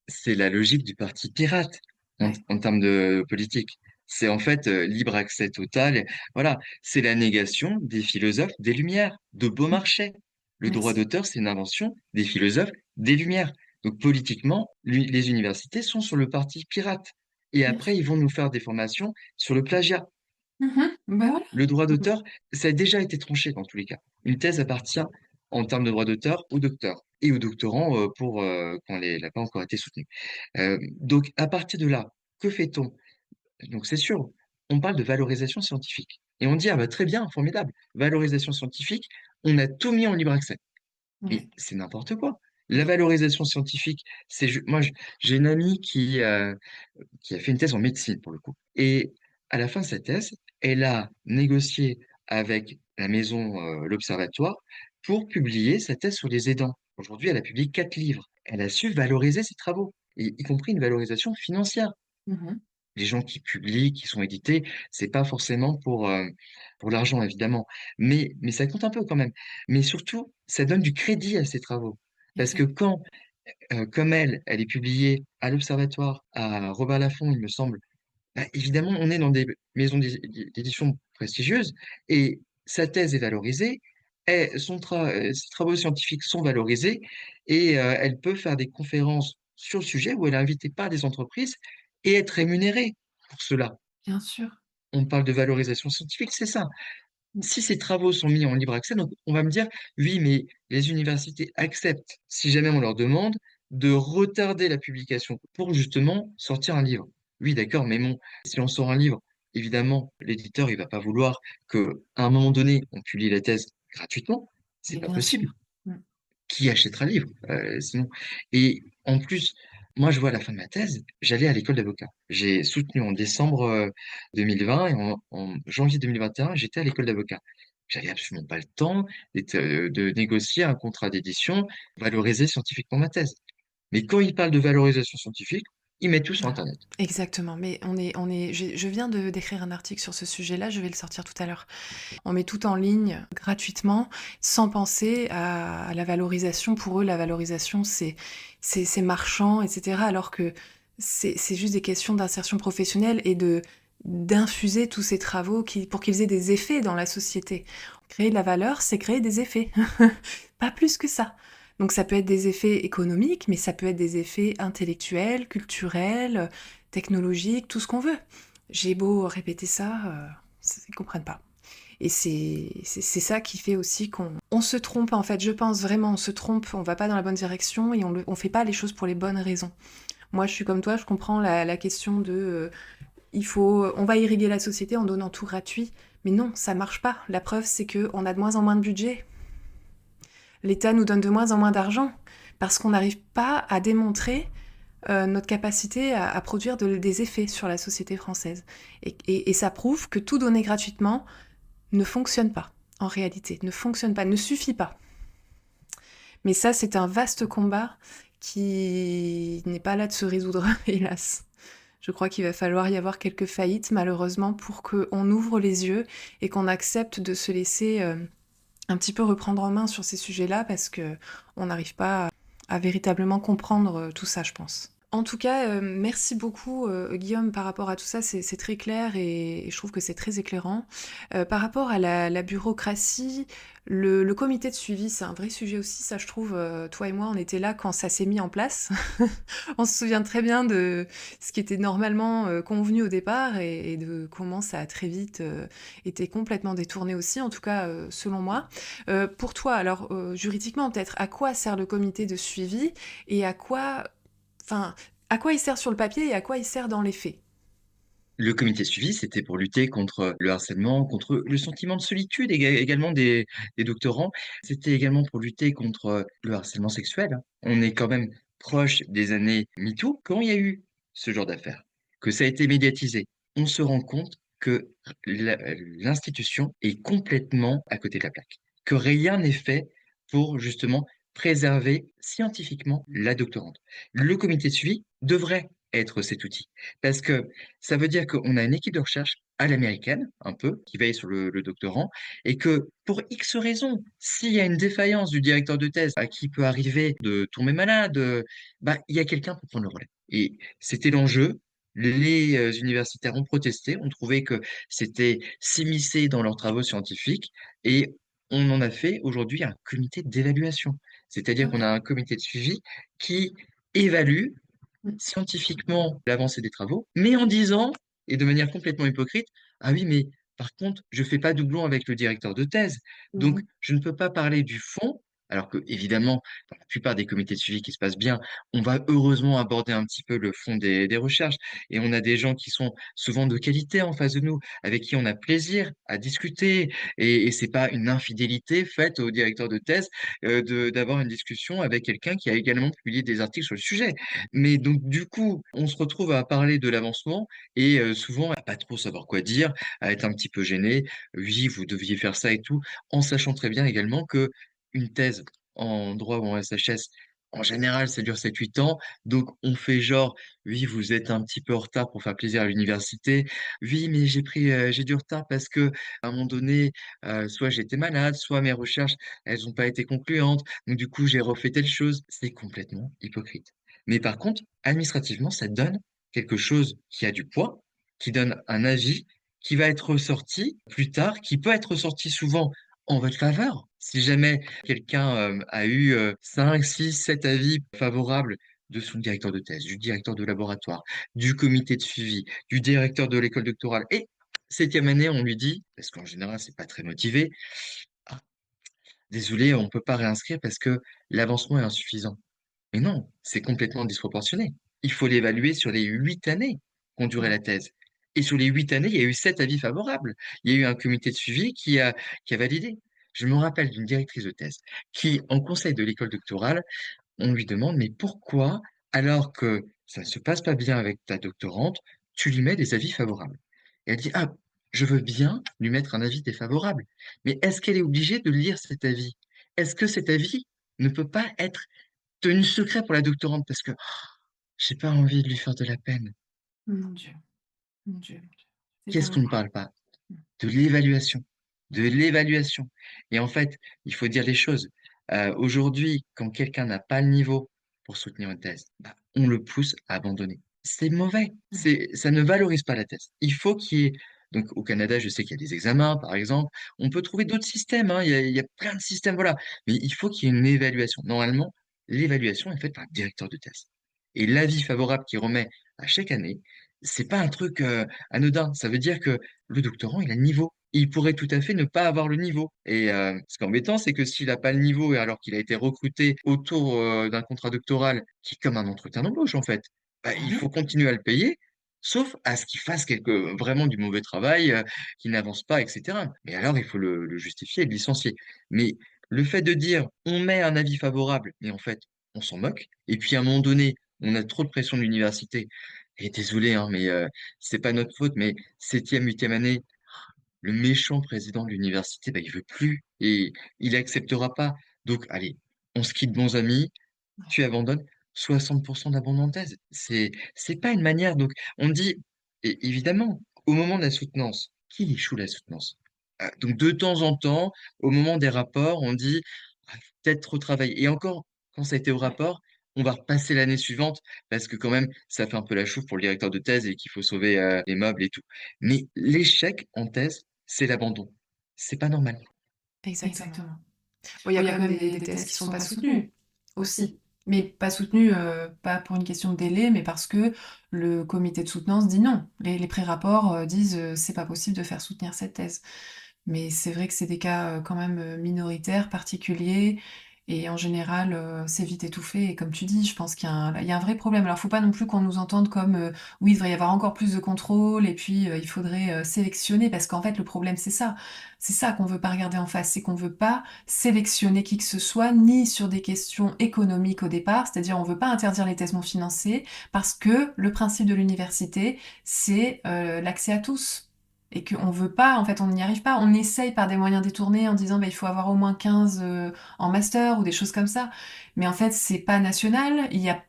c'est la logique du parti pirate Ouais, en termes de politique. C'est en fait libre accès total. Voilà, c'est la négation des philosophes des Lumières, de Beaumarchais. Le droit merci. d'auteur, c'est une invention des philosophes des Lumières. Donc politiquement, les universités sont sur le parti pirate. Et Bien après, sûr. ils vont nous faire des formations sur le plagiat. Bah voilà. Le droit Mhm. d'auteur, ça a déjà été tranché dans tous les cas. Une thèse appartient en termes de droit d'auteur au docteur et au doctorant pour quand elle n'a pas encore été soutenue. Donc à partir de là, que fait-on? Donc c'est sûr, on parle de valorisation scientifique. Et on dit, ah bah très bien, formidable, valorisation scientifique, on a tout mis en libre accès. Mais Ouais. c'est n'importe quoi. La Mais valorisation scientifique, j'ai une amie qui a fait une thèse en médecine pour le coup. Et à la fin de sa thèse, elle a négocié avec la maison, l'Observatoire, pour publier sa thèse sur les aidants. Aujourd'hui, elle a publié 4 livres. Elle a su valoriser ses travaux, y compris une valorisation financière. mhm. Les gens qui publient, qui sont édités, c'est pas forcément pour l'argent, évidemment, mais ça compte un peu quand même. Mais surtout, ça donne du crédit à ces travaux. Parce que Exact. quand comme elle est publiée à l'Observatoire, à Robert Laffont, il me semble, bah, évidemment, on est dans des maisons d'édition prestigieuses et sa thèse est valorisée, ses travaux scientifiques sont valorisés et elle peut faire des conférences sur le sujet où elle est invitée par des entreprises et être rémunérée pour cela. Bien sûr. On parle de valorisation scientifique, c'est ça. Si ces travaux sont mis en libre accès, donc on va me dire, oui, mais les universités acceptent, si jamais on leur demande, de retarder la publication pour justement sortir un livre. Oui, d'accord, mais bon, si on sort un livre, évidemment, l'éditeur, il va pas vouloir que, à un moment donné, on publie la thèse gratuitement. C'est Mais pas bien possible. sûr. Mm. Qui achètera le livre, sinon? Et en plus, moi, je vois à la fin de ma thèse, j'allais à l'école d'avocat. J'ai soutenu en décembre 2020 et en janvier 2021, j'étais à l'école d'avocat. J'avais absolument pas le temps de négocier un contrat d'édition, valoriser scientifiquement ma thèse. Mais quand ils parlent de valorisation scientifique, ils mettent tout sur Voilà. Internet. Exactement. Mais je viens d'écrire un article sur ce sujet-là, je vais le sortir tout à l'heure. On met tout en ligne gratuitement, sans penser à la valorisation. Pour eux, la valorisation, c'est marchand, etc. Alors que c'est juste des questions d'insertion professionnelle et d'infuser tous ces travaux pour qu'ils aient des effets dans la société. Créer de la valeur, c'est créer des effets. Pas plus que ça. Donc ça peut être des effets économiques, mais ça peut être des effets intellectuels, culturels, technologiques, tout ce qu'on veut. J'ai beau répéter ça, ils comprennent pas. Et c'est ça qui fait aussi qu'on se trompe, en fait. Je pense vraiment, on se trompe, on va pas dans la bonne direction et on fait pas les choses pour les bonnes raisons. Moi, je suis comme toi, je comprends la question de on va irriguer la société en donnant tout gratuit. Mais non, ça marche pas. La preuve, c'est qu'on a de moins en moins de budget. L'État nous donne de moins en moins d'argent parce qu'on n'arrive pas à démontrer notre capacité à produire des effets sur la société française. Et ça prouve que tout donner gratuitement ne fonctionne pas, en réalité, ne fonctionne pas, ne suffit pas. Mais ça, c'est un vaste combat qui n'est pas là de se résoudre, hélas. Je crois qu'il va falloir y avoir quelques faillites, malheureusement, pour qu'on ouvre les yeux et qu'on accepte de se laisser un petit peu reprendre en main sur ces sujets-là, parce qu'on n'arrive pas à véritablement comprendre tout ça, je pense. En tout cas, merci beaucoup, Guillaume, par rapport à tout ça, c'est très clair et je trouve que c'est très éclairant. Par rapport à la bureaucratie, le comité de suivi, c'est un vrai sujet aussi, ça je trouve, toi et moi, on était là quand ça s'est mis en place. On se souvient très bien de ce qui était normalement convenu au départ et de comment ça a très vite été complètement détourné aussi, en tout cas selon moi. Pour toi, alors juridiquement peut-être, à quoi sert le comité de suivi et enfin, à quoi il sert sur le papier et à quoi il sert dans les faits? Le comité de suivi, c'était pour lutter contre le harcèlement, contre le sentiment de solitude également des doctorants. C'était également pour lutter contre le harcèlement sexuel, hein. On est quand même proche des années MeToo. Quand il y a eu ce genre d'affaires, que ça a été médiatisé, on se rend compte que l'institution est complètement à côté de la plaque, que rien n'est fait pour justement préserver scientifiquement la doctorante. Le comité de suivi devrait être cet outil parce que ça veut dire qu'on a une équipe de recherche à l'américaine, un peu, qui veille sur le doctorant, et que pour X raisons, s'il y a une défaillance du directeur de thèse à qui peut arriver de tomber malade, bah, il y a quelqu'un pour prendre le relais. Et c'était l'enjeu. Les universitaires ont protesté, ont trouvé que c'était s'immiscer dans leurs travaux scientifiques, et on en a fait aujourd'hui un comité d'évaluation. C'est-à-dire qu'on a Ok. un comité de suivi qui évalue Mm. scientifiquement l'avancée des travaux, mais en disant, et de manière complètement hypocrite, ah oui, mais par contre, je fais pas doublon avec le directeur de thèse, donc Mhm. je ne peux pas parler du fond, alors que évidemment, dans la plupart des comités de suivi qui se passent bien, on va heureusement aborder un petit peu le fond des recherches, et on a des gens qui sont souvent de qualité en face de nous, avec qui on a plaisir à discuter, et c'est pas une infidélité faite au directeur de thèse d'avoir une discussion avec quelqu'un qui a également publié des articles sur le sujet. Mais donc, du coup, on se retrouve à parler de l'avancement et souvent à pas trop savoir quoi dire, à être un petit peu gêné. Oui, vous deviez faire ça et tout, en sachant très bien également que une thèse en droit ou en SHS, en général, ça dure 7 8 ans. Donc, on fait genre, oui, vous êtes un petit peu en retard pour faire plaisir à l'université. Oui, mais j'ai du retard parce que à un moment donné, soit j'étais malade, soit mes recherches, elles n'ont pas été concluantes. Donc, du coup, j'ai refait telle chose. C'est complètement hypocrite. Mais par contre, administrativement, ça donne quelque chose qui a du poids, qui donne un avis qui va être ressorti plus tard, qui peut être ressorti souvent en votre faveur. Si jamais quelqu'un a eu 5, 6, 7 avis favorables de son directeur de thèse, du directeur de laboratoire, du comité de suivi, du directeur de l'école doctorale, et septième année, on lui dit, parce qu'en général, c'est pas très motivé, ah, désolé, on peut pas réinscrire parce que l'avancement est insuffisant. Mais non, c'est complètement disproportionné. Il faut l'évaluer sur les 8 années qu'ont duré Ouais. la thèse. Et sur les 8 années, il y a eu 7 avis favorables. Il y a eu un comité de suivi qui a validé. Je me rappelle d'une directrice de thèse qui, en conseil de l'école doctorale, on lui demande, mais pourquoi, alors que ça ne se passe pas bien avec ta doctorante, tu lui mets des avis favorables? Et elle dit, ah, je veux bien lui mettre un avis défavorable. Mais est-ce qu'elle est obligée de lire cet avis? Est-ce que cet avis ne peut pas être tenu secret pour la doctorante parce que j'ai pas envie de lui faire de la peine. Mon Dieu, mon Dieu, mon Dieu. C'est Qu'est-ce qu'on ne terrible. parle pas? De l'évaluation. De l'évaluation. Et en fait, il faut dire les choses. Aujourd'hui, quand quelqu'un n'a pas le niveau pour soutenir une thèse, bah, on le pousse à abandonner. C'est mauvais. Ouais. Ça ne valorise pas la thèse. Il faut qu'il y ait, donc au Canada, je sais qu'il y a des examens, par exemple. On peut trouver d'autres systèmes, hein. Il y a plein de systèmes, voilà. Mais il faut qu'il y ait une évaluation. Normalement, l'évaluation est faite par le directeur de thèse. Et l'avis favorable qu'il remet à chaque année, c'est pas un truc anodin. Ça veut dire que le doctorant, il a le niveau. Il pourrait tout à fait ne pas avoir le niveau. Et ce qui est embêtant, c'est que s'il n'a pas le niveau, et alors qu'il a été recruté autour d'un contrat doctoral qui est comme un entretien d'embauche, en fait, bah, Ah il oui. faut continuer à le payer, sauf à ce qu'il fasse vraiment du mauvais travail, qu'il n'avance pas, etc. Mais alors, il faut le justifier et le licencier. Mais Le fait de dire: «On met un avis favorable», mais en fait, on s'en moque et puis à un moment donné, on a trop de pression de l'université et désolé, hein, mais c'est pas notre faute, mais 7e, 8e année, le méchant président de l'université, bah, il veut plus et il acceptera pas. Donc allez, on se quitte bons amis, Ouais. tu abandonnes, 60 d'abandon de thèse. C'est pas une manière donc on dit et évidemment, au moment de la soutenance, qui échoue la soutenance? Donc de temps en temps, au moment des rapports, on dit: «Ah, faut peut-être retravailler» et encore, quand ça a été au Ouais. rapport, on va repasser l'année suivante parce que quand même, ça fait un peu la chouffe pour le directeur de thèse et qu'il faut sauver, les meubles et tout. Mais l'échec en thèse, c'est l'abandon. C'est pas normal. Exactement. Exactement. Bon, il y a Bon, il y quand a quand même même des des thèses thèses qui qui sont sont pas pas soutenues soutenues aussi. aussi. Mais pas soutenues, pas pour une question de délai, mais parce que le comité de soutenance dit non. Les pré-rapports disent c'est pas possible de faire soutenir cette thèse. Mais c'est vrai que c'est des cas quand même minoritaires, particuliers, et en général, c'est vite étouffé. Et comme tu dis, je pense il y a un vrai problème. Alors, faut pas non plus qu'on nous entende comme oui, il devrait y avoir encore plus de contrôle, et puis il faudrait sélectionner, parce qu'en fait, le problème, c'est ça. C'est ça qu'on veut pas regarder en face, c'est qu'on veut pas sélectionner qui que ce soit, ni sur des questions économiques au départ, c'est-à-dire on veut pas interdire les thèses non financées, parce que le principe de l'université, c'est l'accès à tous. Et qu'on veut pas, en fait, on n'y arrive pas. On essaye par des moyens détournés en disant bah, il faut avoir au moins 15 en master ou des choses comme ça. Mais en fait, c'est pas national, il y a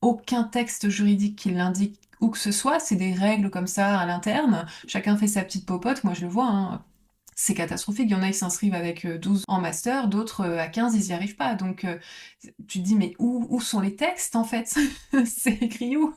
aucun texte juridique qui l'indique où que ce soit, c'est des règles comme ça à l'interne. Chacun fait sa petite popote, moi je le vois, hein. C'est catastrophique. Il y en a qui s'inscrivent avec 12 en master, d'autres à 15, ils n'y arrivent pas. Donc tu te dis, mais où sont les textes en fait? C'est écrit où?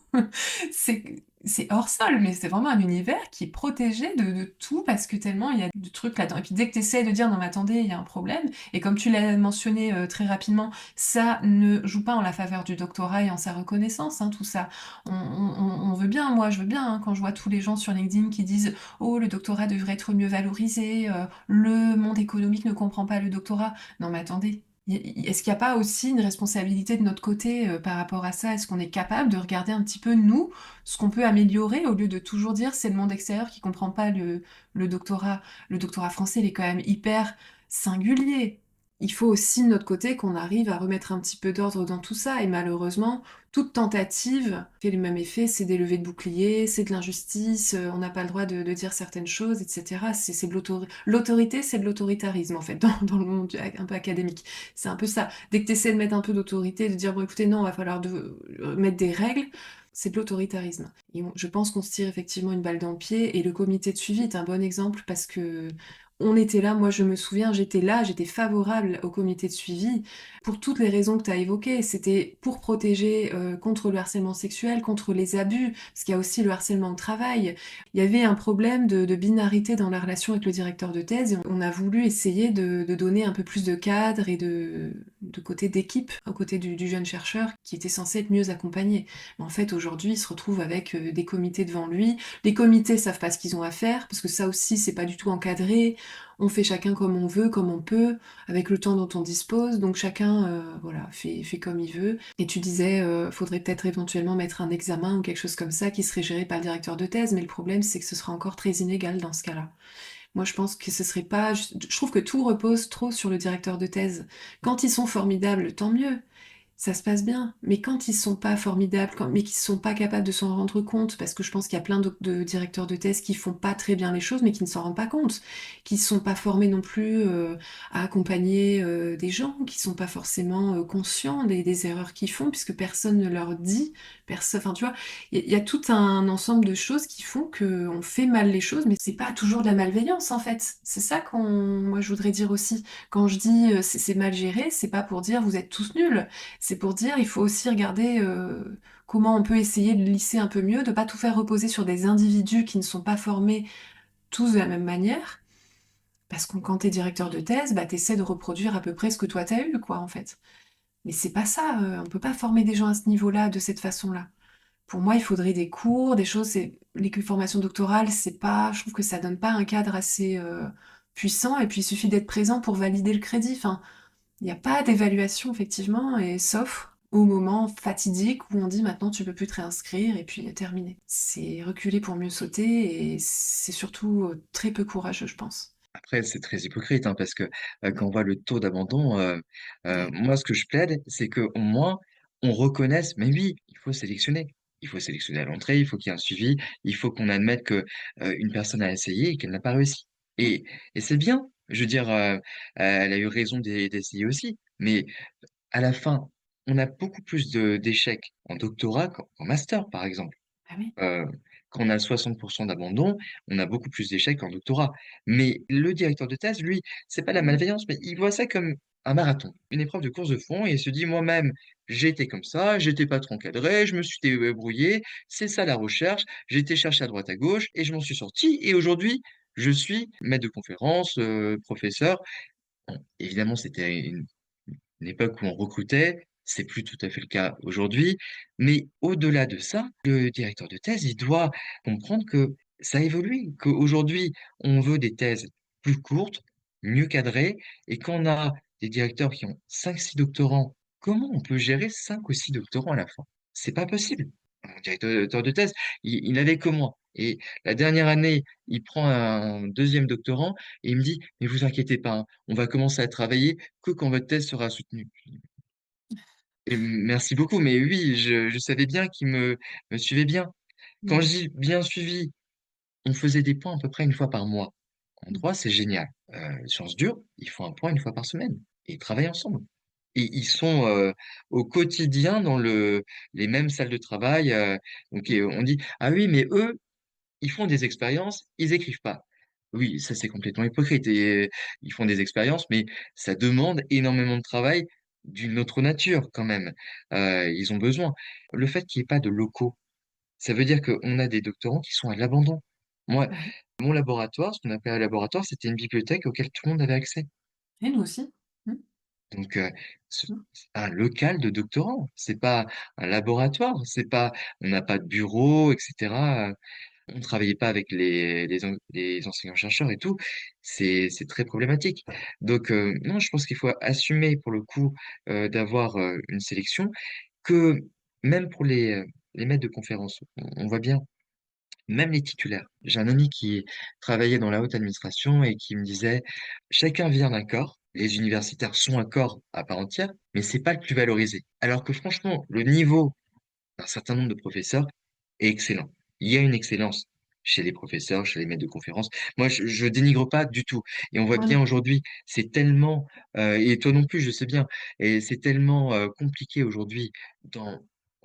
C'est hors sol, mais c'est vraiment un univers qui est protégé de tout parce que tellement il y a de trucs là-dedans. Et puis dès que tu essaies de dire, non mais attendez, il y a un problème, et comme tu l'as mentionné très rapidement, ça ne joue pas en la faveur du doctorat et en sa reconnaissance, hein, tout ça. On veut bien, moi je veux bien, hein, quand je vois tous les gens sur LinkedIn qui disent oh, le doctorat devrait être mieux valorisé, le monde économique ne comprend pas le doctorat. Non, mais attendez. Est-ce qu'il n'y a pas aussi une responsabilité de notre côté par rapport à ça? Est-ce qu'on est capable de regarder un petit peu, nous, ce qu'on peut améliorer au lieu de toujours dire c'est le monde extérieur qui comprend pas le doctorat? Le doctorat français, il est quand même hyper singulier. Il faut aussi de notre côté qu'on arrive à remettre un petit peu d'ordre dans tout ça. Et malheureusement, toute tentative fait le même effet, c'est des levées de boucliers, c'est de l'injustice, on n'a pas le droit de dire certaines choses, etc. C'est de l'autorité, c'est de l'autoritarisme en fait, dans le monde un peu académique. C'est un peu ça. Dès que tu essaies de mettre un peu d'autorité, de dire bon écoutez, non, il va falloir mettre des règles, c'est de l'autoritarisme. Et je pense qu'on se tire effectivement une balle dans le pied, et le comité de suivi est un bon exemple parce que on était là, moi je me souviens, j'étais là, j'étais favorable au comité de suivi pour toutes les raisons que tu as évoquées. C'était pour protéger contre le harcèlement sexuel, contre les abus, parce qu'il y a aussi le harcèlement au travail. Il y avait un problème de binarité dans la relation avec le directeur de thèse, et on a voulu essayer de donner un peu plus de cadre et de côté d'équipe aux côtés du jeune chercheur qui était censé être mieux accompagné. Mais en fait, aujourd'hui, il se retrouve avec des comités devant lui. Les comités savent pas ce qu'ils ont à faire, parce que ça aussi, c'est pas du tout encadré. On fait chacun comme on veut, comme on peut, avec le temps dont on dispose, donc chacun voilà, fait comme il veut. Et tu disais, faudrait peut-être éventuellement mettre un examen ou quelque chose comme ça qui serait géré par le directeur de thèse, mais le problème c'est que ce sera encore très inégal dans ce cas-là. Moi je pense que ce serait pas... Je trouve que tout repose trop sur le directeur de thèse. Quand ils sont formidables, tant mieux, ça se passe bien. Mais quand ils sont pas formidables, mais qu'ils sont pas capables de s'en rendre compte, parce que je pense qu'il y a plein de directeurs de thèse qui font pas très bien les choses, mais qui ne s'en rendent pas compte, qui sont pas formés non plus à accompagner des gens, qui sont pas forcément conscients des erreurs qu'ils font, puisque personne ne leur dit, personne, enfin tu vois, il y a tout un ensemble de choses qui font qu'on fait mal les choses, mais c'est pas toujours de la malveillance en fait. C'est ça moi je voudrais dire aussi. Quand je dis c'est mal géré, c'est pas pour dire vous êtes tous nuls. C'est pour dire, il faut aussi regarder comment on peut essayer de lisser un peu mieux, de pas tout faire reposer sur des individus qui ne sont pas formés tous de la même manière. Parce que quand t'es directeur de thèse, bah t'essaies de reproduire à peu près ce que toi t'as eu, quoi, en fait. Mais c'est pas ça, on peut pas former des gens à ce niveau-là, de cette façon-là. Pour moi, il faudrait des cours, des choses. Les formations doctorales, c'est pas, je trouve que ça donne pas un cadre assez puissant, et puis il suffit d'être présent pour valider le crédit. Enfin, il n'y a pas d'évaluation, effectivement, et sauf au moment fatidique où on dit maintenant tu peux plus te réinscrire et puis terminé. C'est reculer pour mieux sauter, et c'est surtout très peu courageux, je pense. Après, c'est très hypocrite, hein, parce que quand on voit le taux d'abandon, Ouais. moi, ce que je plaide, c'est qu'au moins, on reconnaisse, mais oui, il faut sélectionner. Il faut sélectionner à l'entrée, il faut qu'il y ait un suivi, il faut qu'on admette que une personne a essayé et qu'elle n'a pas réussi. Mmh. Et c'est bien. Je veux dire, elle a eu raison d'essayer aussi. Mais à la fin, on a beaucoup plus d'échecs en doctorat qu'en master, par exemple. Bah oui. Heu, Quand on a 60% d'abandon, on a beaucoup plus d'échecs en doctorat. Mais le directeur de thèse, lui, c'est pas la malveillance, mais il voit ça comme un marathon, une épreuve de course de fond et il se dit: «Moi-même, j'ai été comme ça, j'étais pas trop encadré, je me suis débrouillé, c'est ça la recherche, j'ai été chercher à droite à gauche et je m'en suis sorti et aujourd'hui, je suis maître de conférence, professeur». Bon, évidemment, c'était une époque où on recrutait, c'est plus tout à fait le cas aujourd'hui, mais au-delà de ça, le directeur de thèse, il doit comprendre que ça a évolué, qu'aujourd'hui, on veut des thèses plus courtes, mieux cadrées, et qu'on a des directeurs qui ont 5 6 doctorants, comment on peut gérer 5 ou 6 doctorants à la fois? C'est pas possible. Mon directeur de thèse, il n'avait que moi. Et la dernière année, il prend un deuxième doctorant et il me dit: «Mais vous inquiétez pas, hein, on va commencer à travailler que quand votre thèse sera soutenue». Et merci beaucoup, mais oui, je savais bien qu'il me suivait bien. Quand je Mmh. dis bien suivi, on faisait des points à peu près une fois par mois. En Mmh. droit, c'est génial. Sciences dures, ils font un point une fois par semaine et ils travaillent ensemble. Et ils sont, au quotidien dans les mêmes salles de travail, donc on dit: «Ah oui, mais eux, ils font des expériences, ils écrivent pas». Oui, ça c'est complètement hypocrite et ils font des expériences, mais ça demande énormément de travail d'une autre nature quand même. Ils ont besoin. Le fait qu'il y ait pas de locaux, ça veut dire qu'on a des doctorants qui sont à l'abandon. Moi, Ouais. mon laboratoire, ce qu'on appelait un laboratoire, c'était une bibliothèque auquel tout le monde avait accès. Et nous aussi. Mmh. Donc, ce Mmh. c'est un local de doctorants, c'est pas un laboratoire, c'est pas on n'a pas de bureau et cetera. On travaillait pas avec les enseignants-chercheurs et tout, c'est très problématique. Donc, non, je pense qu'il faut assumer pour le coup, d'avoir, une sélection que même pour les maîtres de conférences, on voit bien, même les titulaires. J'ai un ami qui travaillait dans la haute administration et qui me disait: «Chacun vient d'un corps, les universitaires sont un corps à part entière, mais c'est pas le plus valorisé». Alors que franchement, le niveau un certain nombre de professeurs est excellent. Il y a une excellence chez les professeurs, chez les maîtres de conférences. Moi, je dénigre pas du tout et on voit Moi bien non plus. aujourd'hui, c'est tellement, et toi non plus, je sais bien et c'est tellement, compliqué aujourd'hui en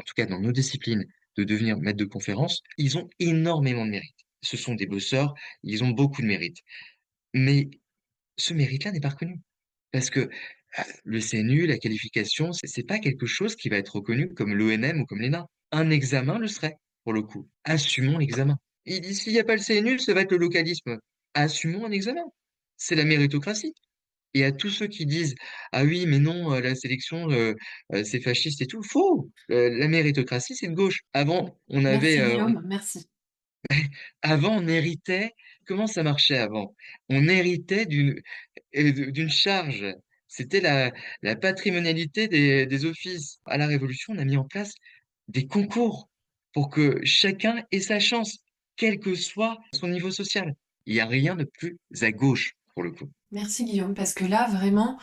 tout cas dans nos disciplines, de devenir maître de conférences. Ils ont énormément de mérite. Ce sont des bosseurs, ils ont beaucoup de mérite. Mais ce mérite-là n'est pas reconnu. Parce que, le CNU, la qualification, c'est pas quelque chose qui va être reconnu comme l'ENM ou comme l'ENA. Un examen le serait, pour le coup. Assumons l'examen. Et s'il y a pas le CNU, ça va être le localisme. Assumons un examen. C'est la méritocratie. Et à tous ceux qui disent: «Ah oui, mais non, la sélection, c'est fasciste et tout», faux! La méritocratie, c'est de gauche. Merci Guillaume, merci. Avant, on héritait comment ça marchait avant? On héritait d'une charge. C'était la patrimonialité des offices. À la Révolution, on a mis en place des concours pour que chacun ait sa chance, quel que soit son niveau social. Il y a rien de plus à gauche, pour le coup. Merci Guillaume, parce que là, vraiment,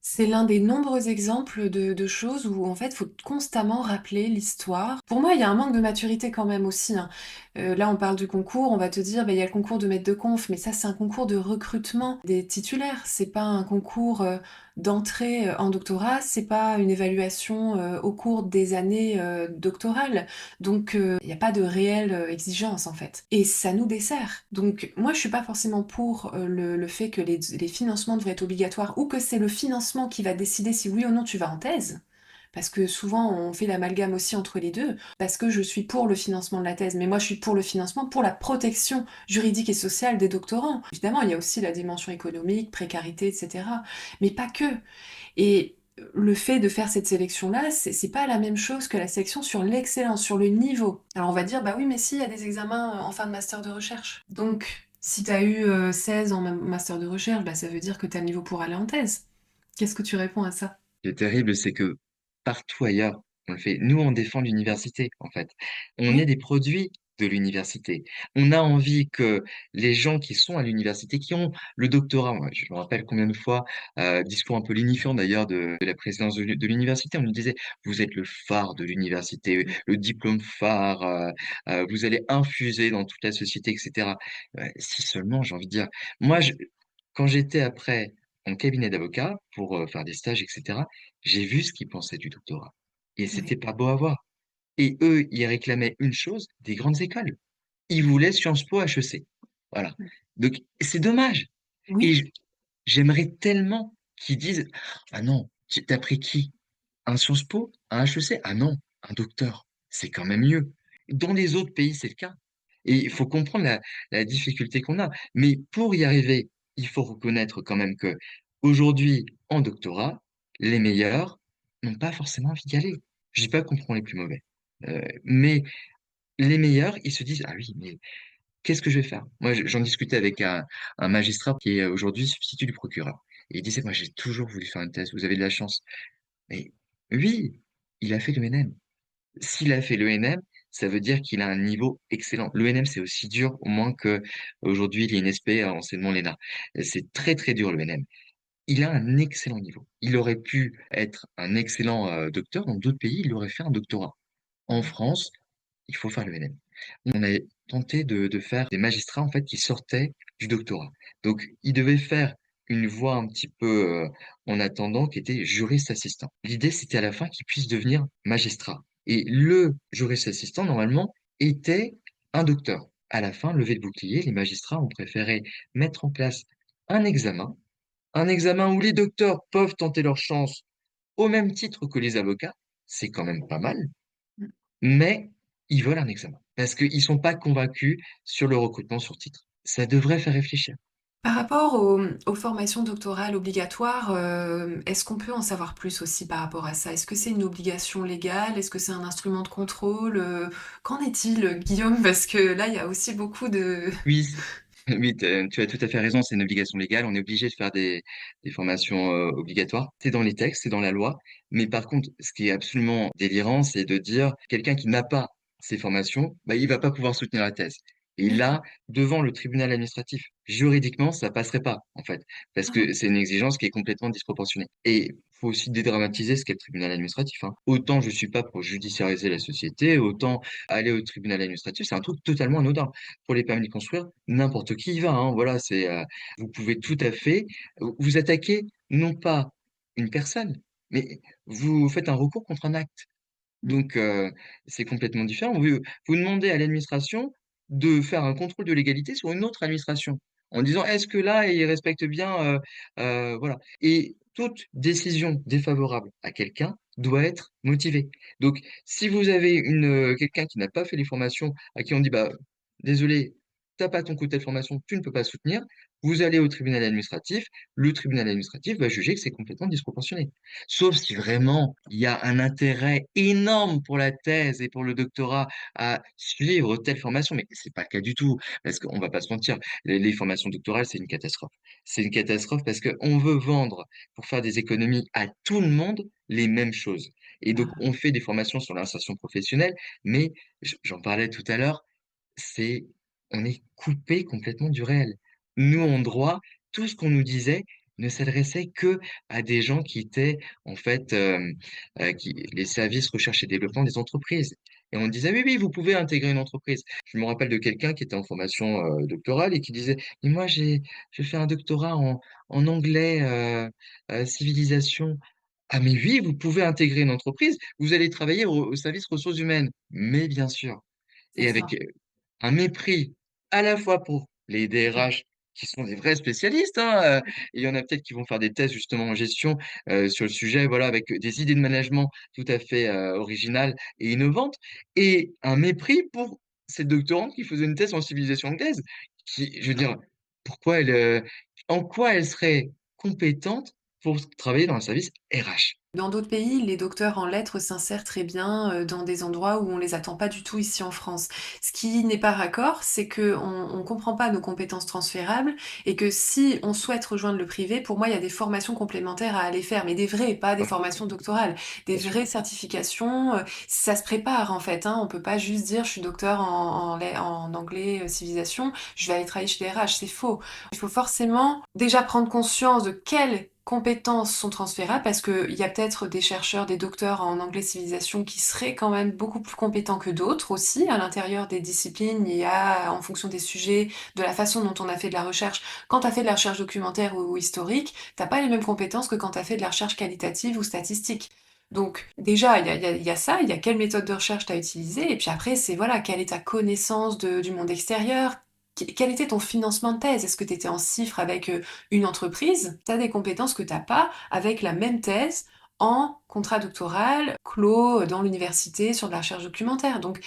c'est l'un des nombreux exemples de choses où, en fait, faut constamment rappeler l'histoire. Pour moi, il y a un manque de maturité quand même aussi, hein. Là, on parle du concours, on va te dire: «Bah, il y a le concours de maître de conf», mais ça, c'est un concours de recrutement des titulaires. C'est pas un concours, d'entrée, en doctorat, c'est pas une évaluation, au cours des années, doctorales. Donc, il y a pas de réelle, exigence, en fait et ça nous dessert. Donc moi, je suis pas forcément pour, le fait que les financements devraient être obligatoires ou que c'est le financement qui va décider si oui ou non tu vas en thèse. Parce que souvent, on fait l'amalgame aussi entre les 2. Parce que je suis pour le financement de la thèse, mais moi je suis pour le financement, pour la protection juridique et sociale des doctorants. Évidemment, il y a aussi la dimension économique, précarité, et cetera, mais pas que. Et le fait de faire cette sélection-là, c'est pas la même chose que la sélection sur l'excellence, sur le niveau. Alors on va dire: «Bah oui, mais si, il y a des examens, en fin de master de recherche». Donc si tu as eu, 16 en master de recherche, bah ça veut dire que tu as le niveau pour aller en thèse. Qu'est-ce que tu réponds à ça? Ce qui est terrible, c'est que partout ailleurs, on le fait. Nous, on défend l'université, en fait. On est Oui, des produits de l'université. On a envie que les gens qui sont à l'université, qui ont le doctorat, moi, je me rappelle combien de fois, discours un peu lénifiant d'ailleurs de la présidence de l'université, on nous disait, vous êtes le phare de l'université, Mmh. le diplôme phare, vous allez infuser dans toute la société, etc. Si seulement, j'ai envie de dire. Moi, quand j'étais après en cabinet d'avocat pour faire des stages, etc., j'ai vu ce qu'ils pensaient du doctorat. Et c'était Oui. pas beau à voir. Et eux, ils réclamaient une chose, des grandes écoles. Ils voulaient Sciences Po HEC. Voilà. Mmh. Donc, c'est dommage. Et Oui. j'aimerais tellement qu'ils disent, ah non, t'as pris qui? Un Sciences Po? Un HEC? Ah non, un docteur. C'est quand même mieux. Dans les autres pays, c'est le cas. Et il faut comprendre la difficulté qu'on a. Mais pour y arriver, il faut reconnaître quand même que aujourd'hui, en doctorat, les meilleurs n'ont pas forcément envie d'y aller. Je dis pas qu'on prend les plus mauvais. Mais les meilleurs, ils se disent, ah oui, mais qu'est-ce que je vais faire? Moi, j'en discutais avec un magistrat qui est aujourd'hui substitut du procureur. Et il disait, moi, j'ai toujours voulu faire une thèse. Vous avez de la chance. Mais oui, il a fait l'ENM. S'il a fait l'ENM, ça veut dire qu'il a un niveau excellent. L'ENM, c'est aussi dur, au moins que aujourd'hui l'INSP a enseignement l'ENA. C'est très, très dur, l'ENM. Il a un excellent niveau. Il aurait pu être un excellent docteur. Dans d'autres pays, il aurait fait un doctorat. En Mmh. France, il faut faire l'ENM. On a tenté de faire des magistrats en fait qui sortaient du doctorat. Donc, ils devaient faire une voie un petit peu en attendant qui était juriste assistant. L'idée, c'était à la fin qu'ils puissent devenir magistrat. Et le juriste assistant, normalement, était un docteur. À la fin, levé de bouclier, les magistrats ont préféré mettre en place un examen, un examen où les docteurs peuvent tenter leur chance au même titre que les avocats. C'est quand même pas mal, Mmh. mais ils veulent un examen parce qu'ils sont pas convaincus sur le recrutement sur titre. Ça devrait faire réfléchir. Par rapport aux formations doctorales obligatoires, est-ce qu'on peut en savoir plus aussi par rapport à ça? Est-ce que c'est une obligation légale? Est-ce que c'est un instrument de contrôle? Qu'en est-il, Guillaume? Parce que là, il y a aussi beaucoup de Oui, oui, tu as tout à fait raison, c'est une obligation légale. On est obligé de faire des formations obligatoires. C'est dans les textes, c'est dans la loi. Mais par contre, ce qui est absolument délirant, c'est de dire quelqu'un qui n'a pas ces formations, bah, il va pas pouvoir soutenir la thèse. Et là, d'accord. devant le tribunal administratif, juridiquement, ça passerait pas, en fait, parce Ah, que c'est une exigence qui est complètement disproportionnée. Et faut aussi dédramatiser ce qu'est le tribunal administratif, hein. Autant je suis pas pour judiciariser la société, autant aller au tribunal administratif, c'est un truc totalement anodin. Pour les permis de construire, n'importe qui y va, hein. Voilà, vous pouvez tout à fait vous attaquer non pas une personne, mais vous faites un recours contre un acte. mmh, Donc, c'est complètement différent. Vous demandez à l'administration de faire un contrôle de légalité sur une autre administration, en disant: «Est-ce que là, il respecte bien, voilà?» Et toute décision défavorable à quelqu'un doit être motivée. Donc, si vous avez quelqu'un qui n'a pas fait les formations, à qui on dit: «Bah, désolé, t'as pas ton quota de formation, tu ne peux pas soutenir», vous allez au tribunal administratif, le tribunal administratif va juger que c'est complètement disproportionné. Sauf si vraiment il y a un intérêt énorme pour la thèse et pour le doctorat à suivre telle formation, mais c'est pas le cas du tout, parce qu'on va pas se mentir, les formations doctorales, c'est une catastrophe. C'est une catastrophe parce qu'on veut vendre, pour faire des économies à tout le monde, les mêmes choses. Et donc, ah, on fait des formations sur l'insertion professionnelle, mais j'en parlais tout à l'heure, c'est, on est coupé complètement du réel. Nous, en droit, tout ce qu'on nous disait ne s'adressait que à des gens qui étaient, en fait, les services recherche et développement des entreprises. Et on disait, oui, oui, vous pouvez intégrer une entreprise. Je me rappelle de quelqu'un qui était en formation doctorale et qui disait, mais moi, j'ai fait un doctorat en anglais, civilisation. Ah, mais oui, vous pouvez intégrer une entreprise, vous allez travailler au service ressources humaines. Mais bien sûr. c'est Et avec ça. un mépris à la fois pour les DRH qui sont des vrais spécialistes, hein, et il y en a peut-être qui vont faire des tests justement en gestion sur le sujet, voilà, avec des idées de management tout à fait originales et innovantes, et un mépris pour cette doctorante qui faisait une thèse en civilisation anglaise, qui, je veux dire, pourquoi elle, en quoi elle serait compétente pour travailler dans le service RH. Dans d'autres pays, les docteurs en lettres s'insèrent très bien, dans des endroits où on les attend pas du tout ici en France. Ce qui n'est pas raccord, c'est qu'on comprend pas nos compétences transférables et que si on souhaite rejoindre le privé, pour moi, il y a des formations complémentaires à aller faire, mais des vraies, pas des Ouais, formations doctorales, des bien sûr. vraies certifications, ça se prépare en fait, hein. On peut pas juste dire: «Je suis docteur en anglais, civilisation, je vais aller travailler chez les RH», c'est faux. Il faut forcément déjà prendre conscience de quelles compétences sont transférables parce qu'il y a peut-être des chercheurs, des docteurs en anglais civilisation qui seraient quand même beaucoup plus compétents que d'autres aussi. À l'intérieur des disciplines, il y a, en fonction des sujets, de la façon dont on a fait de la recherche. Quand tu as fait de la recherche documentaire ou historique, t'as pas les mêmes compétences que quand tu as fait de la recherche qualitative ou statistique. Donc déjà, il y a ça, il y a quelle méthode de recherche tu as utilisée, et puis après, c'est voilà, quelle est ta connaissance du monde extérieur, quel était ton financement de thèse? Est-ce que tu étais en cifre avec une entreprise? Tu as des compétences que tu n'as pas avec la même thèse en contrat doctoral, clos dans l'université sur de la recherche documentaire. Donc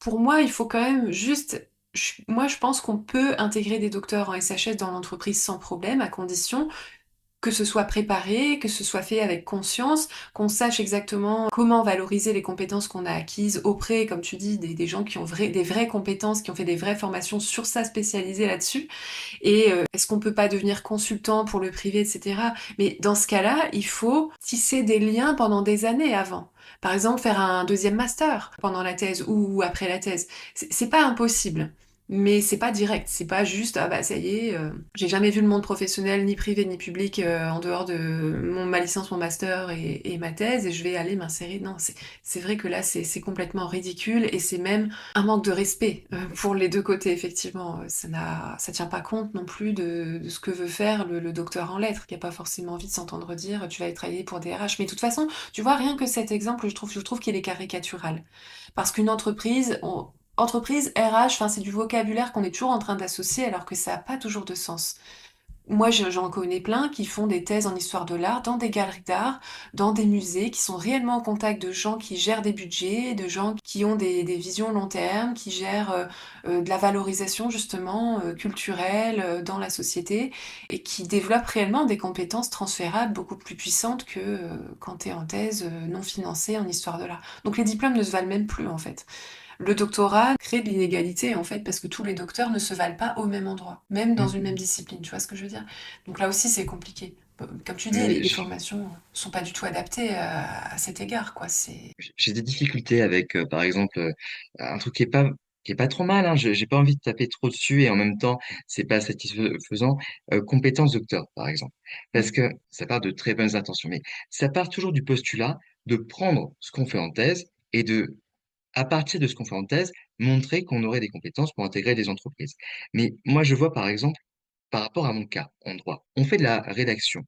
pour moi, il faut quand même juste... Moi, je pense qu'on peut intégrer des docteurs en SHS dans l'entreprise sans problème, à condition que ce soit préparé, que ce soit fait avec conscience, qu'on sache exactement comment valoriser les compétences qu'on a acquises auprès, comme tu dis, des gens qui ont des vraies compétences, qui ont fait des vraies formations sur ça, spécialisées là-dessus. Et est-ce qu'on peut pas devenir consultant pour le privé, etc. Mais dans ce cas-là, il faut tisser des liens pendant des années avant. Par exemple, faire un deuxième master pendant la thèse ou après la thèse. C'est pas impossible. Mais c'est pas direct, c'est pas juste ah bah ça y est, j'ai jamais vu le monde professionnel ni privé ni public en dehors de ma licence, mon master et ma thèse et je vais aller m'insérer. Non, c'est vrai que là c'est complètement ridicule et c'est même un manque de respect pour les deux côtés, effectivement. Ça tient pas compte non plus de ce que veut faire le docteur en lettres, qui a pas forcément envie de s'entendre dire tu vas aller travailler pour des RH. Mais de toute façon, tu vois, rien que cet exemple, je trouve qu'il est caricatural. Parce qu'une entreprise, entreprise, RH, enfin, c'est du vocabulaire qu'on est toujours en train d'associer alors que ça n'a pas toujours de sens. Moi, j'en connais plein qui font des thèses en histoire de l'art dans des galeries d'art, dans des musées, qui sont réellement en contact de gens qui gèrent des budgets, de gens qui ont des visions long terme, qui gèrent de la valorisation justement culturelle dans la société et qui développent réellement des compétences transférables beaucoup plus puissantes que quand tu es en thèse non financée en histoire de l'art. Donc les diplômes ne se valent même plus en fait. Le doctorat crée de l'inégalité, en fait, parce que tous les docteurs ne se valent pas au même endroit, même dans une même Mhm. discipline, tu vois ce que je veux dire? Donc là aussi, c'est compliqué. Comme tu dis, Mais les formations sont pas du tout adaptées à cet égard, quoi. C'est... j'ai des difficultés avec, par exemple, un truc qui est pas trop mal, hein. J'ai pas envie de taper trop dessus et en même temps, c'est pas satisfaisant. Compétences docteur, par exemple, parce que ça part de très bonnes intentions, mais ça part toujours du postulat de prendre ce qu'on fait en thèse et de, à partir de ce qu'on fait en thèse, montrer qu'on aurait des compétences pour intégrer des entreprises. Mais moi, je vois, par exemple, par rapport à mon cas en droit, on fait de la rédaction.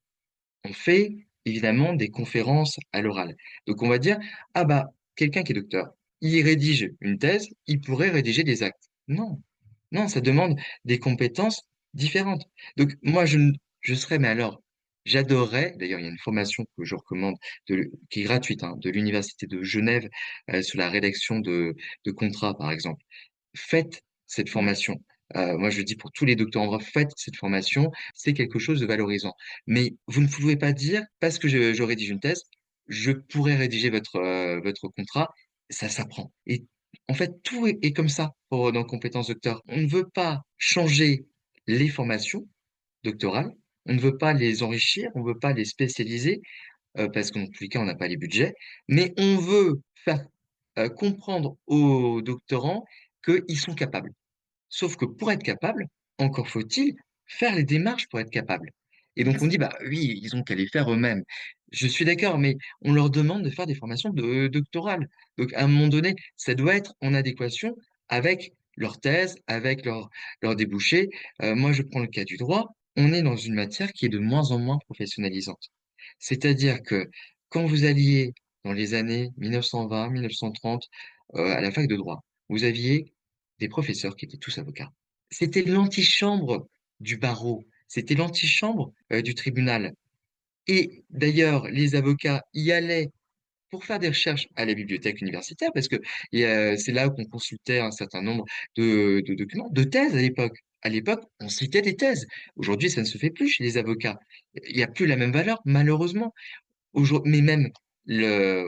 On fait évidemment des conférences à l'oral. Donc on va dire, ah bah, quelqu'un qui est docteur, il rédige une thèse, il pourrait rédiger des actes. Non, non, ça demande des compétences différentes. Donc moi, je serais, mais alors, j'adorerais, d'ailleurs, il y a une formation que je recommande, qui est gratuite, hein, de l'Université de Genève, sur la rédaction de contrats, par exemple. Faites cette formation. Moi, je le dis pour tous les doctorants en droit, faites cette formation, c'est quelque chose de valorisant. Mais vous ne pouvez pas dire, parce que je rédige une thèse, je pourrais rédiger votre contrat, ça s'apprend. Et en fait, tout est comme ça dans compétences docteur. On ne veut pas changer les formations doctorales, on ne veut pas les enrichir, on ne veut pas les spécialiser, parce qu'en tous les cas, on n'a pas les budgets, mais on veut faire comprendre aux doctorants qu'ils sont capables. Sauf que pour être capable, encore faut-il faire les démarches pour être capable. Et donc on dit, bah oui, ils ont qu'à les faire eux-mêmes. Je suis d'accord, mais on leur demande de faire des formations doctorales. Donc à un moment donné, ça doit être en adéquation avec leur thèse, avec leur débouché. Moi, je prends le cas du droit. On est dans une matière qui est de moins en moins professionnalisante. C'est-à-dire que quand vous alliez dans les années 1920, 1930, à la fac de droit, vous aviez des professeurs qui étaient tous avocats. C'était l'antichambre du barreau, c'était l'antichambre du tribunal. Et d'ailleurs, les avocats y allaient pour faire des recherches à la bibliothèque universitaire, parce que c'est là qu'on consultait un certain nombre de documents, de thèses à l'époque. À l'époque, on citait des thèses. Aujourd'hui, ça ne se fait plus chez les avocats. Il n'y a plus la même valeur, malheureusement. Mais même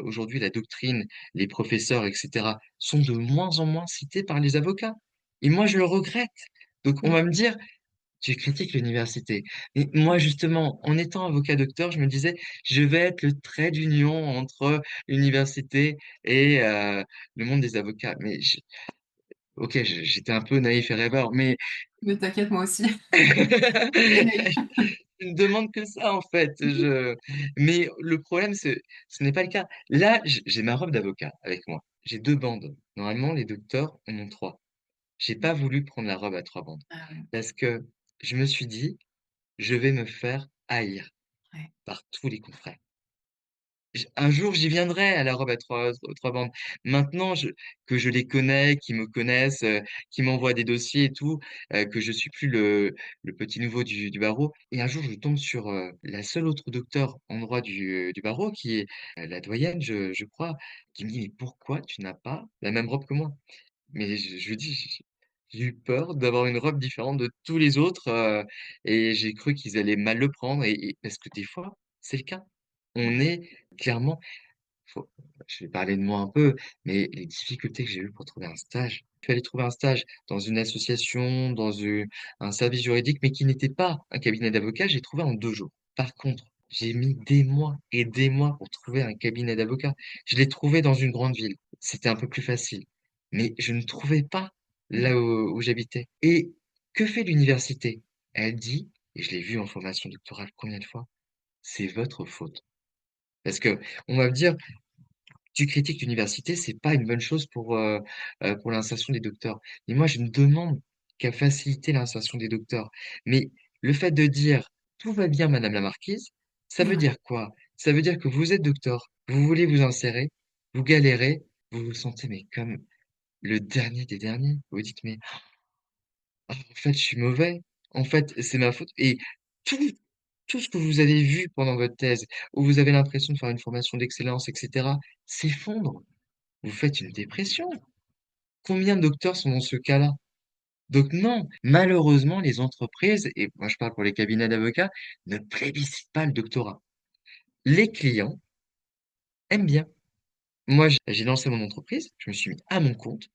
aujourd'hui, la doctrine, les professeurs, etc., sont de moins en moins cités par les avocats. Et moi, je le regrette. Donc, on Mmh. va me dire, tu critiques l'université. Et moi, justement, en étant avocat docteur, je me disais, je vais être le trait d'union entre l'université et le monde des avocats. Ok, j'étais un peu naïf et rêveur, mais Mais t'inquiète, moi aussi. Très naïf. je ne demande que ça, en fait. Mais le problème, ce n'est pas le cas. Là, j'ai ma robe d'avocat avec moi. J'ai 2 bandes. Normalement, les docteurs en ont 3. J'ai pas voulu prendre la robe à 3 bandes Ah ouais, parce que je me suis dit, je vais me faire haïr ouais. par tous les confrères. Un jour, j'y viendrai à la robe à 3 bandes. Maintenant que je les connais, qu'ils me connaissent, qu'ils m'envoient des dossiers et tout, que je suis plus le petit nouveau du barreau. Et un jour, je tombe sur la seule autre docteure en droit du barreau, qui est la doyenne, je crois, qui me dit, mais pourquoi tu n'as pas la même robe que moi? Mais je lui dis, j'ai eu peur d'avoir une robe différente de tous les autres, et j'ai cru qu'ils allaient mal le prendre, parce que des fois, c'est le cas. On Ouais. est clairement faut je vais parler de moi un peu, mais les difficultés que j'ai eues pour trouver un stage. Je suis allé trouver un stage dans une association, un service juridique, mais qui n'était pas un cabinet d'avocats, j'ai trouvé en 2 jours. Par contre, j'ai mis des mois et des mois pour trouver un cabinet d'avocats. Je l'ai trouvé dans une grande ville, c'était un peu plus facile, mais je ne trouvais pas Mmh. là où j'habitais. Et que fait l'université? Elle dit, et je l'ai vu en formation doctorale combien de fois: «C'est votre faute». Parce qu'on va me dire: tu critiques l'université, c'est pas une bonne chose pour l'insertion des docteurs. Mais moi, je ne demande qu'à faciliter l'insertion des docteurs. Mais le fait de dire: «Tout va bien, madame la marquise», ça veut Ouais, dire quoi? Ça veut dire que vous êtes docteur, vous voulez vous insérer, vous galérez, vous vous sentez mais comme le dernier des derniers. Vous dites: «Mais ah, en fait, je suis mauvais. En fait, c'est ma faute», et tout tout ce que vous avez vu pendant votre thèse, où vous avez l'impression de faire une formation d'excellence et cetera, s'effondre. Vous faites une dépression. Combien de docteurs sont dans ce cas-là? Donc non, malheureusement, les entreprises, et moi je parle pour les cabinets d'avocats, ne plébiscitent pas le doctorat. Les clients aiment bien. Moi, j'ai lancé mon entreprise, je me suis mis à mon compte.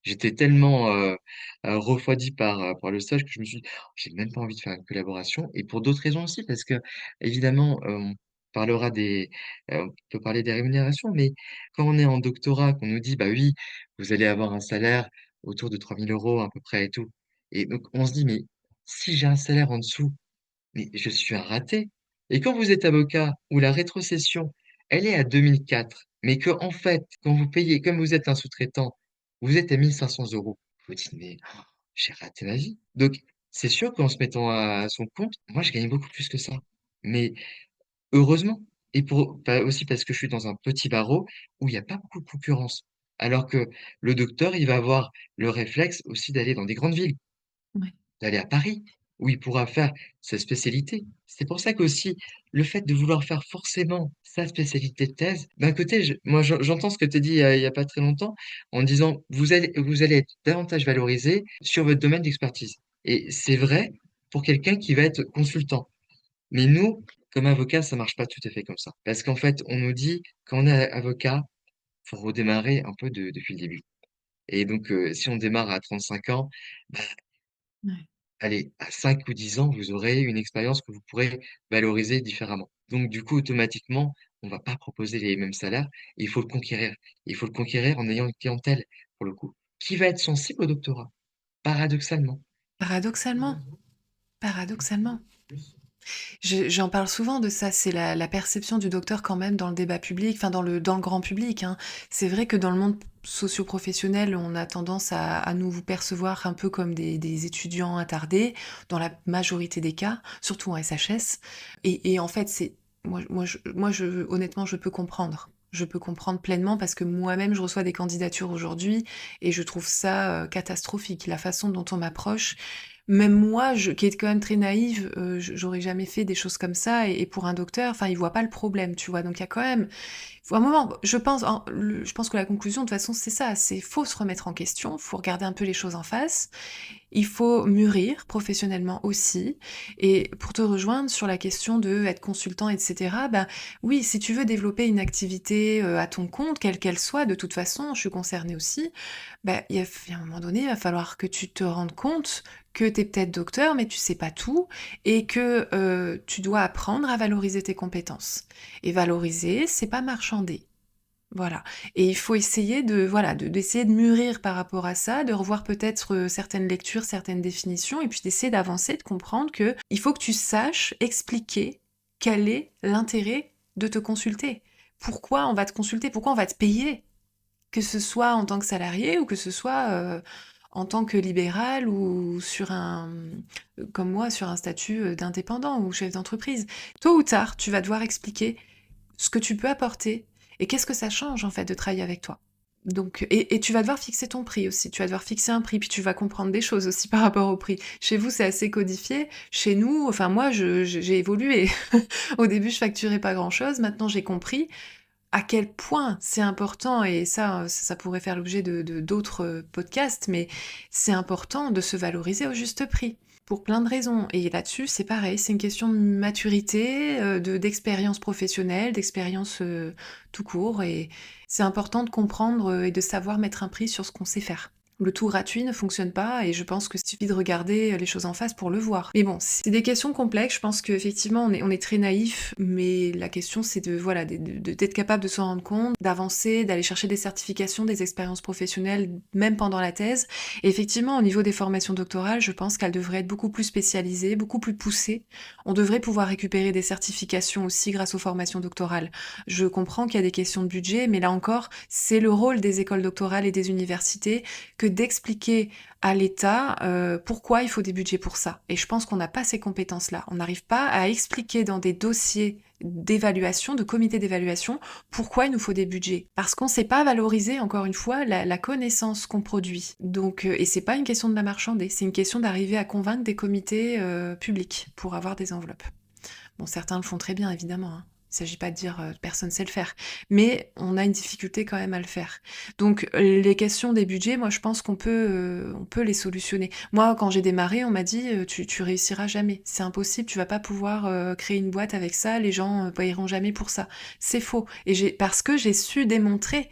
J'étais tellement refroidi par le stage que je me suis dit: «J'ai même pas envie de faire une collaboration», et pour d'autres raisons aussi parce qu'évidemment, on peut parler des rémunérations, mais quand on est en doctorat, qu'on nous dit: «Bah oui, vous allez avoir un salaire autour de 3 000 € à peu près et tout», et donc on se dit: «Mais si j'ai un salaire en dessous, mais je suis un raté», et quand vous êtes avocat où la rétrocession, elle est à 2 400, mais que en fait, quand vous payez comme vous êtes un sous-traitant, vous êtes à 1 500 €, vous vous dites: «Mais j'ai raté ma vie». Donc c'est sûr qu'en se mettant à son compte, moi je gagnais beaucoup plus que ça. Mais heureusement, et aussi parce que je suis dans un petit barreau où il y a pas beaucoup de concurrence. Alors que le docteur, il va avoir le réflexe aussi d'aller dans des grandes villes. ouais. D'aller à Paris, où il pourra faire sa spécialité. C'est pour ça qu'aussi, le fait de vouloir faire forcément sa spécialité de thèse, d'un côté, j'entends ce que tu as dit il y a pas très longtemps, en disant: «Vous allez être davantage valorisé sur votre domaine d'expertise», et c'est vrai pour quelqu'un qui va être consultant. Mais nous, comme avocats, ça marche pas tout à fait comme ça. Parce qu'en fait, on nous dit, quand on est avocat, faut redémarrer un peu depuis le début, et donc si on démarre à 35 ans, bah, Ouais. allez, à 5 ou 10 ans, vous aurez une expérience que vous pourrez valoriser différemment. Donc du coup, automatiquement, on va pas proposer les mêmes salaires, et il faut le conquérir. Il faut le conquérir en ayant une clientèle, pour le coup, qui va être sensible au doctorat, paradoxalement. Paradoxalement, paradoxalement. J'en parle souvent de ça, c'est la perception du docteur quand même dans le débat public, enfin dans le grand public, hein. C'est vrai que dans le monde socio-professionnel, on a tendance à nous vous percevoir un peu comme des étudiants attardés, dans la majorité des cas, surtout en SHS. Et en fait, honnêtement, je peux comprendre. Je peux comprendre pleinement parce que moi-même, je reçois des candidatures aujourd'hui et je trouve ça catastrophique, la façon dont on m'approche. Même moi, qui est quand même très naïve, j'aurais jamais fait des choses comme ça et pour un docteur, enfin, il voit pas le problème, tu vois? Donc il y a quand même faut un moment, je pense que la conclusion de toute façon, c'est ça, c'est faut se remettre en question, faut regarder un peu les choses en face il faut mûrir professionnellement aussi. Et pour te rejoindre sur la question de être consultant, etc., bah oui, si tu veux développer une activité à ton compte, quelle qu'elle soit, de toute façon, je suis concernée aussi, bah, il y a un moment donné, il va falloir que tu te rendes compte que tu es peut-être docteur, mais tu sais pas tout, et que tu dois apprendre à valoriser tes compétences. Et valoriser, c'est pas marchander. Voilà. Et il faut essayer d'essayer de mûrir par rapport à ça, de revoir peut-être certaines lectures, certaines définitions, et puis d'essayer d'avancer, de comprendre que il faut que tu saches expliquer quel est l'intérêt de te consulter. Pourquoi on va te consulter? Pourquoi on va te payer? Que ce soit en tant que salarié ou que ce soit en tant que libéral ou comme moi, sur un statut d'indépendant ou chef d'entreprise. Tôt ou tard, tu vas devoir expliquer ce que tu peux apporter et qu'est-ce que ça change en fait de travailler avec toi. Donc, et tu vas devoir fixer ton prix aussi. Tu vas devoir fixer un prix, puis tu vas comprendre des choses aussi par rapport au prix. Chez vous, c'est assez codifié. Chez nous, enfin moi, j'ai évolué. Au début, je facturais pas grand-chose. Maintenant, j'ai compris à quel point c'est important, et ça pourrait faire l'objet d'autres podcasts, mais c'est important de se valoriser au juste prix, pour plein de raisons. Et là-dessus, c'est pareil, c'est une question de maturité, d'expérience professionnelle, d'expérience tout court, et c'est important de comprendre et de savoir mettre un prix sur ce qu'on sait faire. Le tout gratuit ne fonctionne pas, et je pense qu'il suffit de regarder les choses en face pour le voir. Mais bon, c'est des questions complexes, je pense qu'effectivement on est très naïf, mais la question c'est d'être capable de s'en rendre compte, d'avancer, d'aller chercher des certifications, des expériences professionnelles, même pendant la thèse. Et effectivement, au niveau des formations doctorales, je pense qu'elles devraient être beaucoup plus spécialisées, beaucoup plus poussées. On devrait pouvoir récupérer des certifications aussi grâce aux formations doctorales. Je comprends qu'il y a des questions de budget, mais là encore, c'est le rôle des écoles doctorales et des universités que d'expliquer à l'État pourquoi il faut des budgets pour ça. Et je pense qu'on n'a pas ces compétences-là. On n'arrive pas à expliquer dans des dossiers d'évaluation, de comité d'évaluation, pourquoi il nous faut des budgets. Parce qu'on ne sait pas valoriser, encore une fois, la connaissance qu'on produit. Donc, et c'est pas une question de la marchander, c'est une question d'arriver à convaincre des comités publics pour avoir des enveloppes. Bon, certains le font très bien, évidemment, hein. Il ne s'agit pas de dire personne ne sait le faire, mais on a une difficulté quand même à le faire. Donc les questions des budgets, moi je pense on peut les solutionner. Moi quand j'ai démarré, on m'a dit tu réussiras jamais, c'est impossible, tu vas pas pouvoir créer une boîte avec ça, les gens paieront jamais pour ça. C'est faux. Et parce que j'ai su démontrer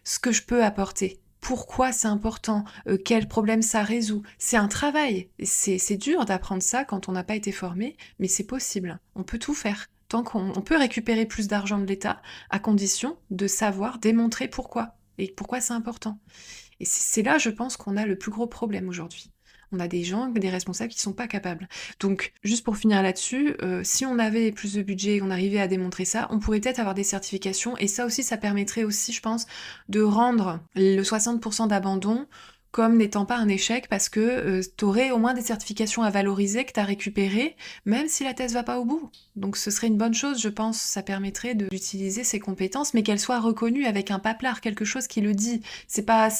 ce que je peux apporter. Pourquoi c'est important, quel problème ça résout. C'est un travail. C'est dur d'apprendre ça quand on n'a pas été formé, mais c'est possible. On peut tout faire. Tant qu'on peut récupérer plus d'argent de l'État, à condition de savoir démontrer pourquoi et pourquoi c'est important. Et c'est là, je pense, qu'on a le plus gros problème aujourd'hui. On a des gens, des responsables qui sont pas capables. Donc, juste pour finir là-dessus, si on avait plus de budget, on arrivait à démontrer ça, on pourrait peut-être avoir des certifications, et ça aussi, ça permettrait aussi, je pense, de rendre le 60% d'abandon comme n'étant pas un échec, parce que tu aurais au moins des certifications à valoriser que tu as récupérées, même si la thèse va pas au bout. Donc ce serait une bonne chose, je pense, ça permettrait d'utiliser ces compétences, mais qu'elles soient reconnues avec un paplard, quelque chose qui le dit. C'est pas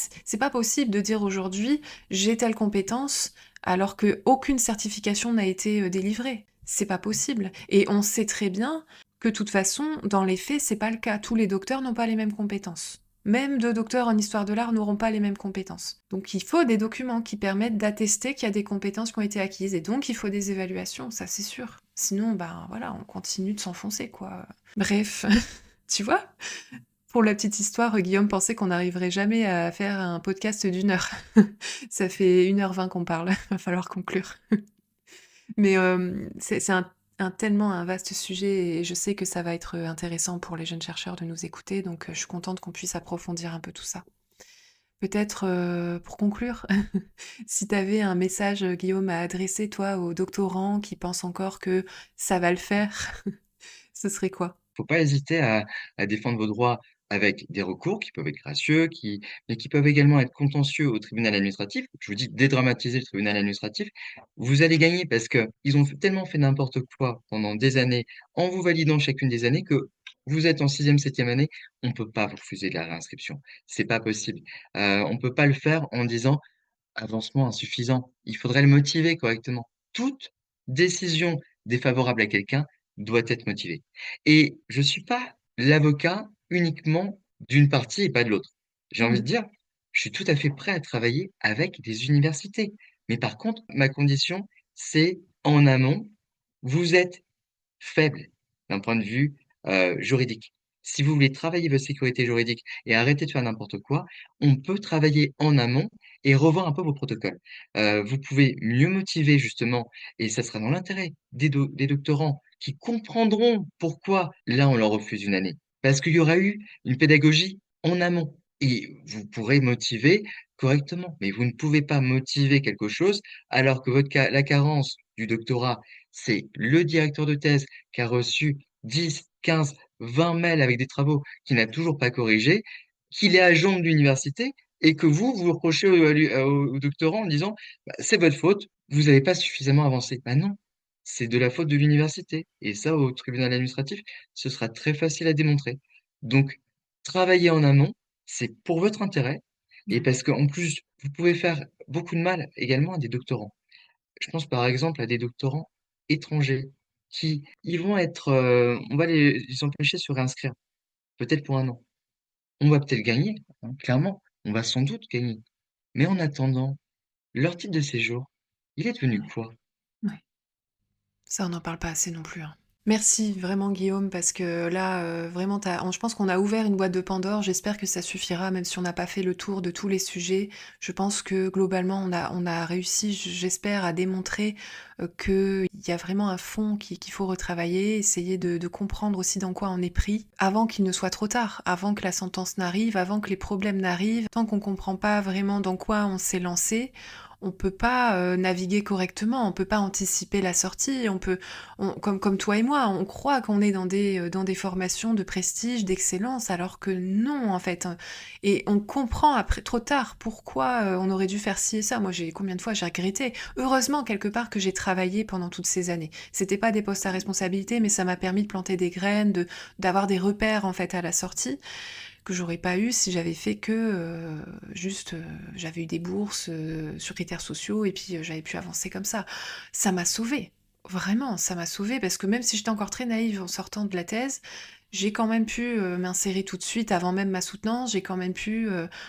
possible de dire aujourd'hui j'ai telle compétence alors que aucune certification n'a été délivrée. C'est pas possible. Et on sait très bien que de toute façon, dans les faits, c'est pas le cas. Tous les docteurs n'ont pas les mêmes compétences. Même deux docteurs en histoire de l'art n'auront pas les mêmes compétences. Donc il faut des documents qui permettent d'attester qu'il y a des compétences qui ont été acquises. Et donc il faut des évaluations, ça c'est sûr. Sinon, ben voilà, on continue de s'enfoncer, quoi. Bref, tu vois? Pour la petite histoire, Guillaume pensait qu'on n'arriverait jamais à faire un podcast d'1 heure. Ça fait 1h20 qu'on parle, va falloir conclure. Mais c'est tellement un vaste sujet, et je sais que ça va être intéressant pour les jeunes chercheurs de nous écouter, donc je suis contente qu'on puisse approfondir un peu tout ça. Peut-être pour conclure, si tu avais un message, Guillaume, à adresser, toi, aux doctorants qui pensent encore que ça va le faire, ce serait quoi? Faut pas hésiter à défendre vos droits avec des recours qui peuvent être gracieux, mais qui peuvent également être contentieux au tribunal administratif. Je vous dis, dédramatiser le tribunal administratif. Vous allez gagner parce que ils ont tellement fait n'importe quoi pendant des années en vous validant chacune des années que vous êtes en sixième, septième année, on peut pas vous refuser de la réinscription. C'est pas possible. On peut pas le faire en disant avancement insuffisant. Il faudrait le motiver correctement. Toute décision défavorable à quelqu'un doit être motivée. Et je suis pas l'avocat uniquement d'une partie et pas de l'autre. J'ai envie Mmh. de dire, je suis tout à fait prêt à travailler avec des universités. Mais par contre, ma condition, c'est en amont, vous êtes faible d'un point de vue juridique. Si vous voulez travailler votre sécurité juridique et arrêter de faire n'importe quoi, on peut travailler en amont et revoir un peu vos protocoles. Vous pouvez mieux motiver justement, et ça sera dans l'intérêt des doctorants qui comprendront pourquoi là on leur refuse une année. Parce qu'il y aura eu une pédagogie en amont et vous pourrez motiver correctement. Mais vous ne pouvez pas motiver quelque chose alors que la carence du doctorat, c'est le directeur de thèse qui a reçu 10, 15, 20 mails avec des travaux qu'il n'a toujours pas corrigés, qu'il est agent de l'université et que vous reprochez au doctorant en disant bah, c'est votre faute, vous n'avez pas suffisamment avancé. Bah non, c'est de la faute de l'université. Et ça, au tribunal administratif, ce sera très facile à démontrer. Donc, travailler en amont, c'est pour votre intérêt et Mmh. parce qu'en plus, vous pouvez faire beaucoup de mal également à des doctorants. Je pense par exemple à des doctorants étrangers qui ils vont être, on va les empêcher de se réinscrire, peut-être pour 1 an. On va peut-être gagner, hein, clairement, on va sans doute gagner. Mais en attendant, leur titre de séjour, il est devenu Ouais, quoi? ouais. Ça, on n'en parle pas assez non plus, hein. Merci vraiment Guillaume parce que là, vraiment je pense qu'on a ouvert une boîte de Pandore. J'espère que ça suffira même si on n'a pas fait le tour de tous les sujets. Je pense que globalement on a réussi, j'espère, à démontrer, qu'il y a vraiment un fond qu'il faut retravailler, essayer de comprendre aussi dans quoi on est pris, avant qu'il ne soit trop tard, avant que la sentence n'arrive, avant que les problèmes n'arrivent. Tant qu'on comprend pas vraiment dans quoi on s'est lancé, on peut pas, naviguer correctement, on peut pas anticiper la sortie, comme toi et moi, on croit qu'on est dans des formations de prestige, d'excellence, alors que non, en fait, hein. Et on comprend après, trop tard, pourquoi on aurait dû faire ci et ça. Moi, combien de fois j'ai regretté. Heureusement, quelque part, que j'ai travaillé pendant toutes ces années. C'était pas des postes à responsabilité, mais ça m'a permis de planter des graines, d'avoir des repères, en fait, à la sortie que j'aurais pas eu si j'avais fait que juste j'avais eu des bourses sur critères sociaux et puis j'avais pu avancer comme ça. Ça m'a sauvée. Vraiment, ça m'a sauvée parce que même si j'étais encore très naïve en sortant de la thèse, j'ai quand même pu m'insérer tout de suite avant même ma soutenance. J'ai quand même pu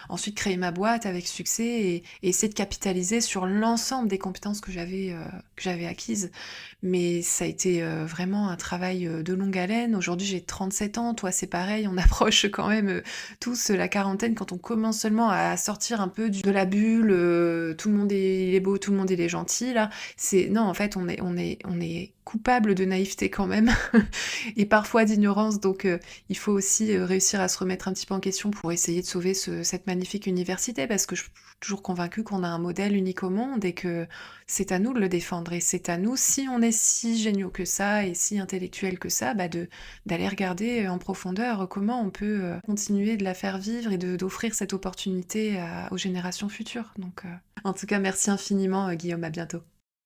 ensuite créer ma boîte avec succès et essayer de capitaliser sur l'ensemble des compétences que j'avais acquises. Mais ça a été vraiment un travail de longue haleine. Aujourd'hui, j'ai 37 ans, toi c'est pareil, on approche quand même tous la quarantaine quand on commence seulement à sortir un peu de la bulle, tout le monde il est beau, tout le monde il est gentil là. Non, en fait, on est coupable de naïveté quand même et parfois d'ignorance. Donc, il faut aussi réussir à se remettre un petit peu en question pour essayer de sauver cette magnifique université parce que je suis toujours convaincue qu'on a un modèle unique au monde et que c'est à nous de le défendre et c'est à nous, si on est si géniaux que ça et si intellectuels que ça, bah d'aller regarder en profondeur comment on peut continuer de la faire vivre et d'offrir cette opportunité aux générations futures. Donc, en tout cas, merci infiniment, Guillaume, à bientôt.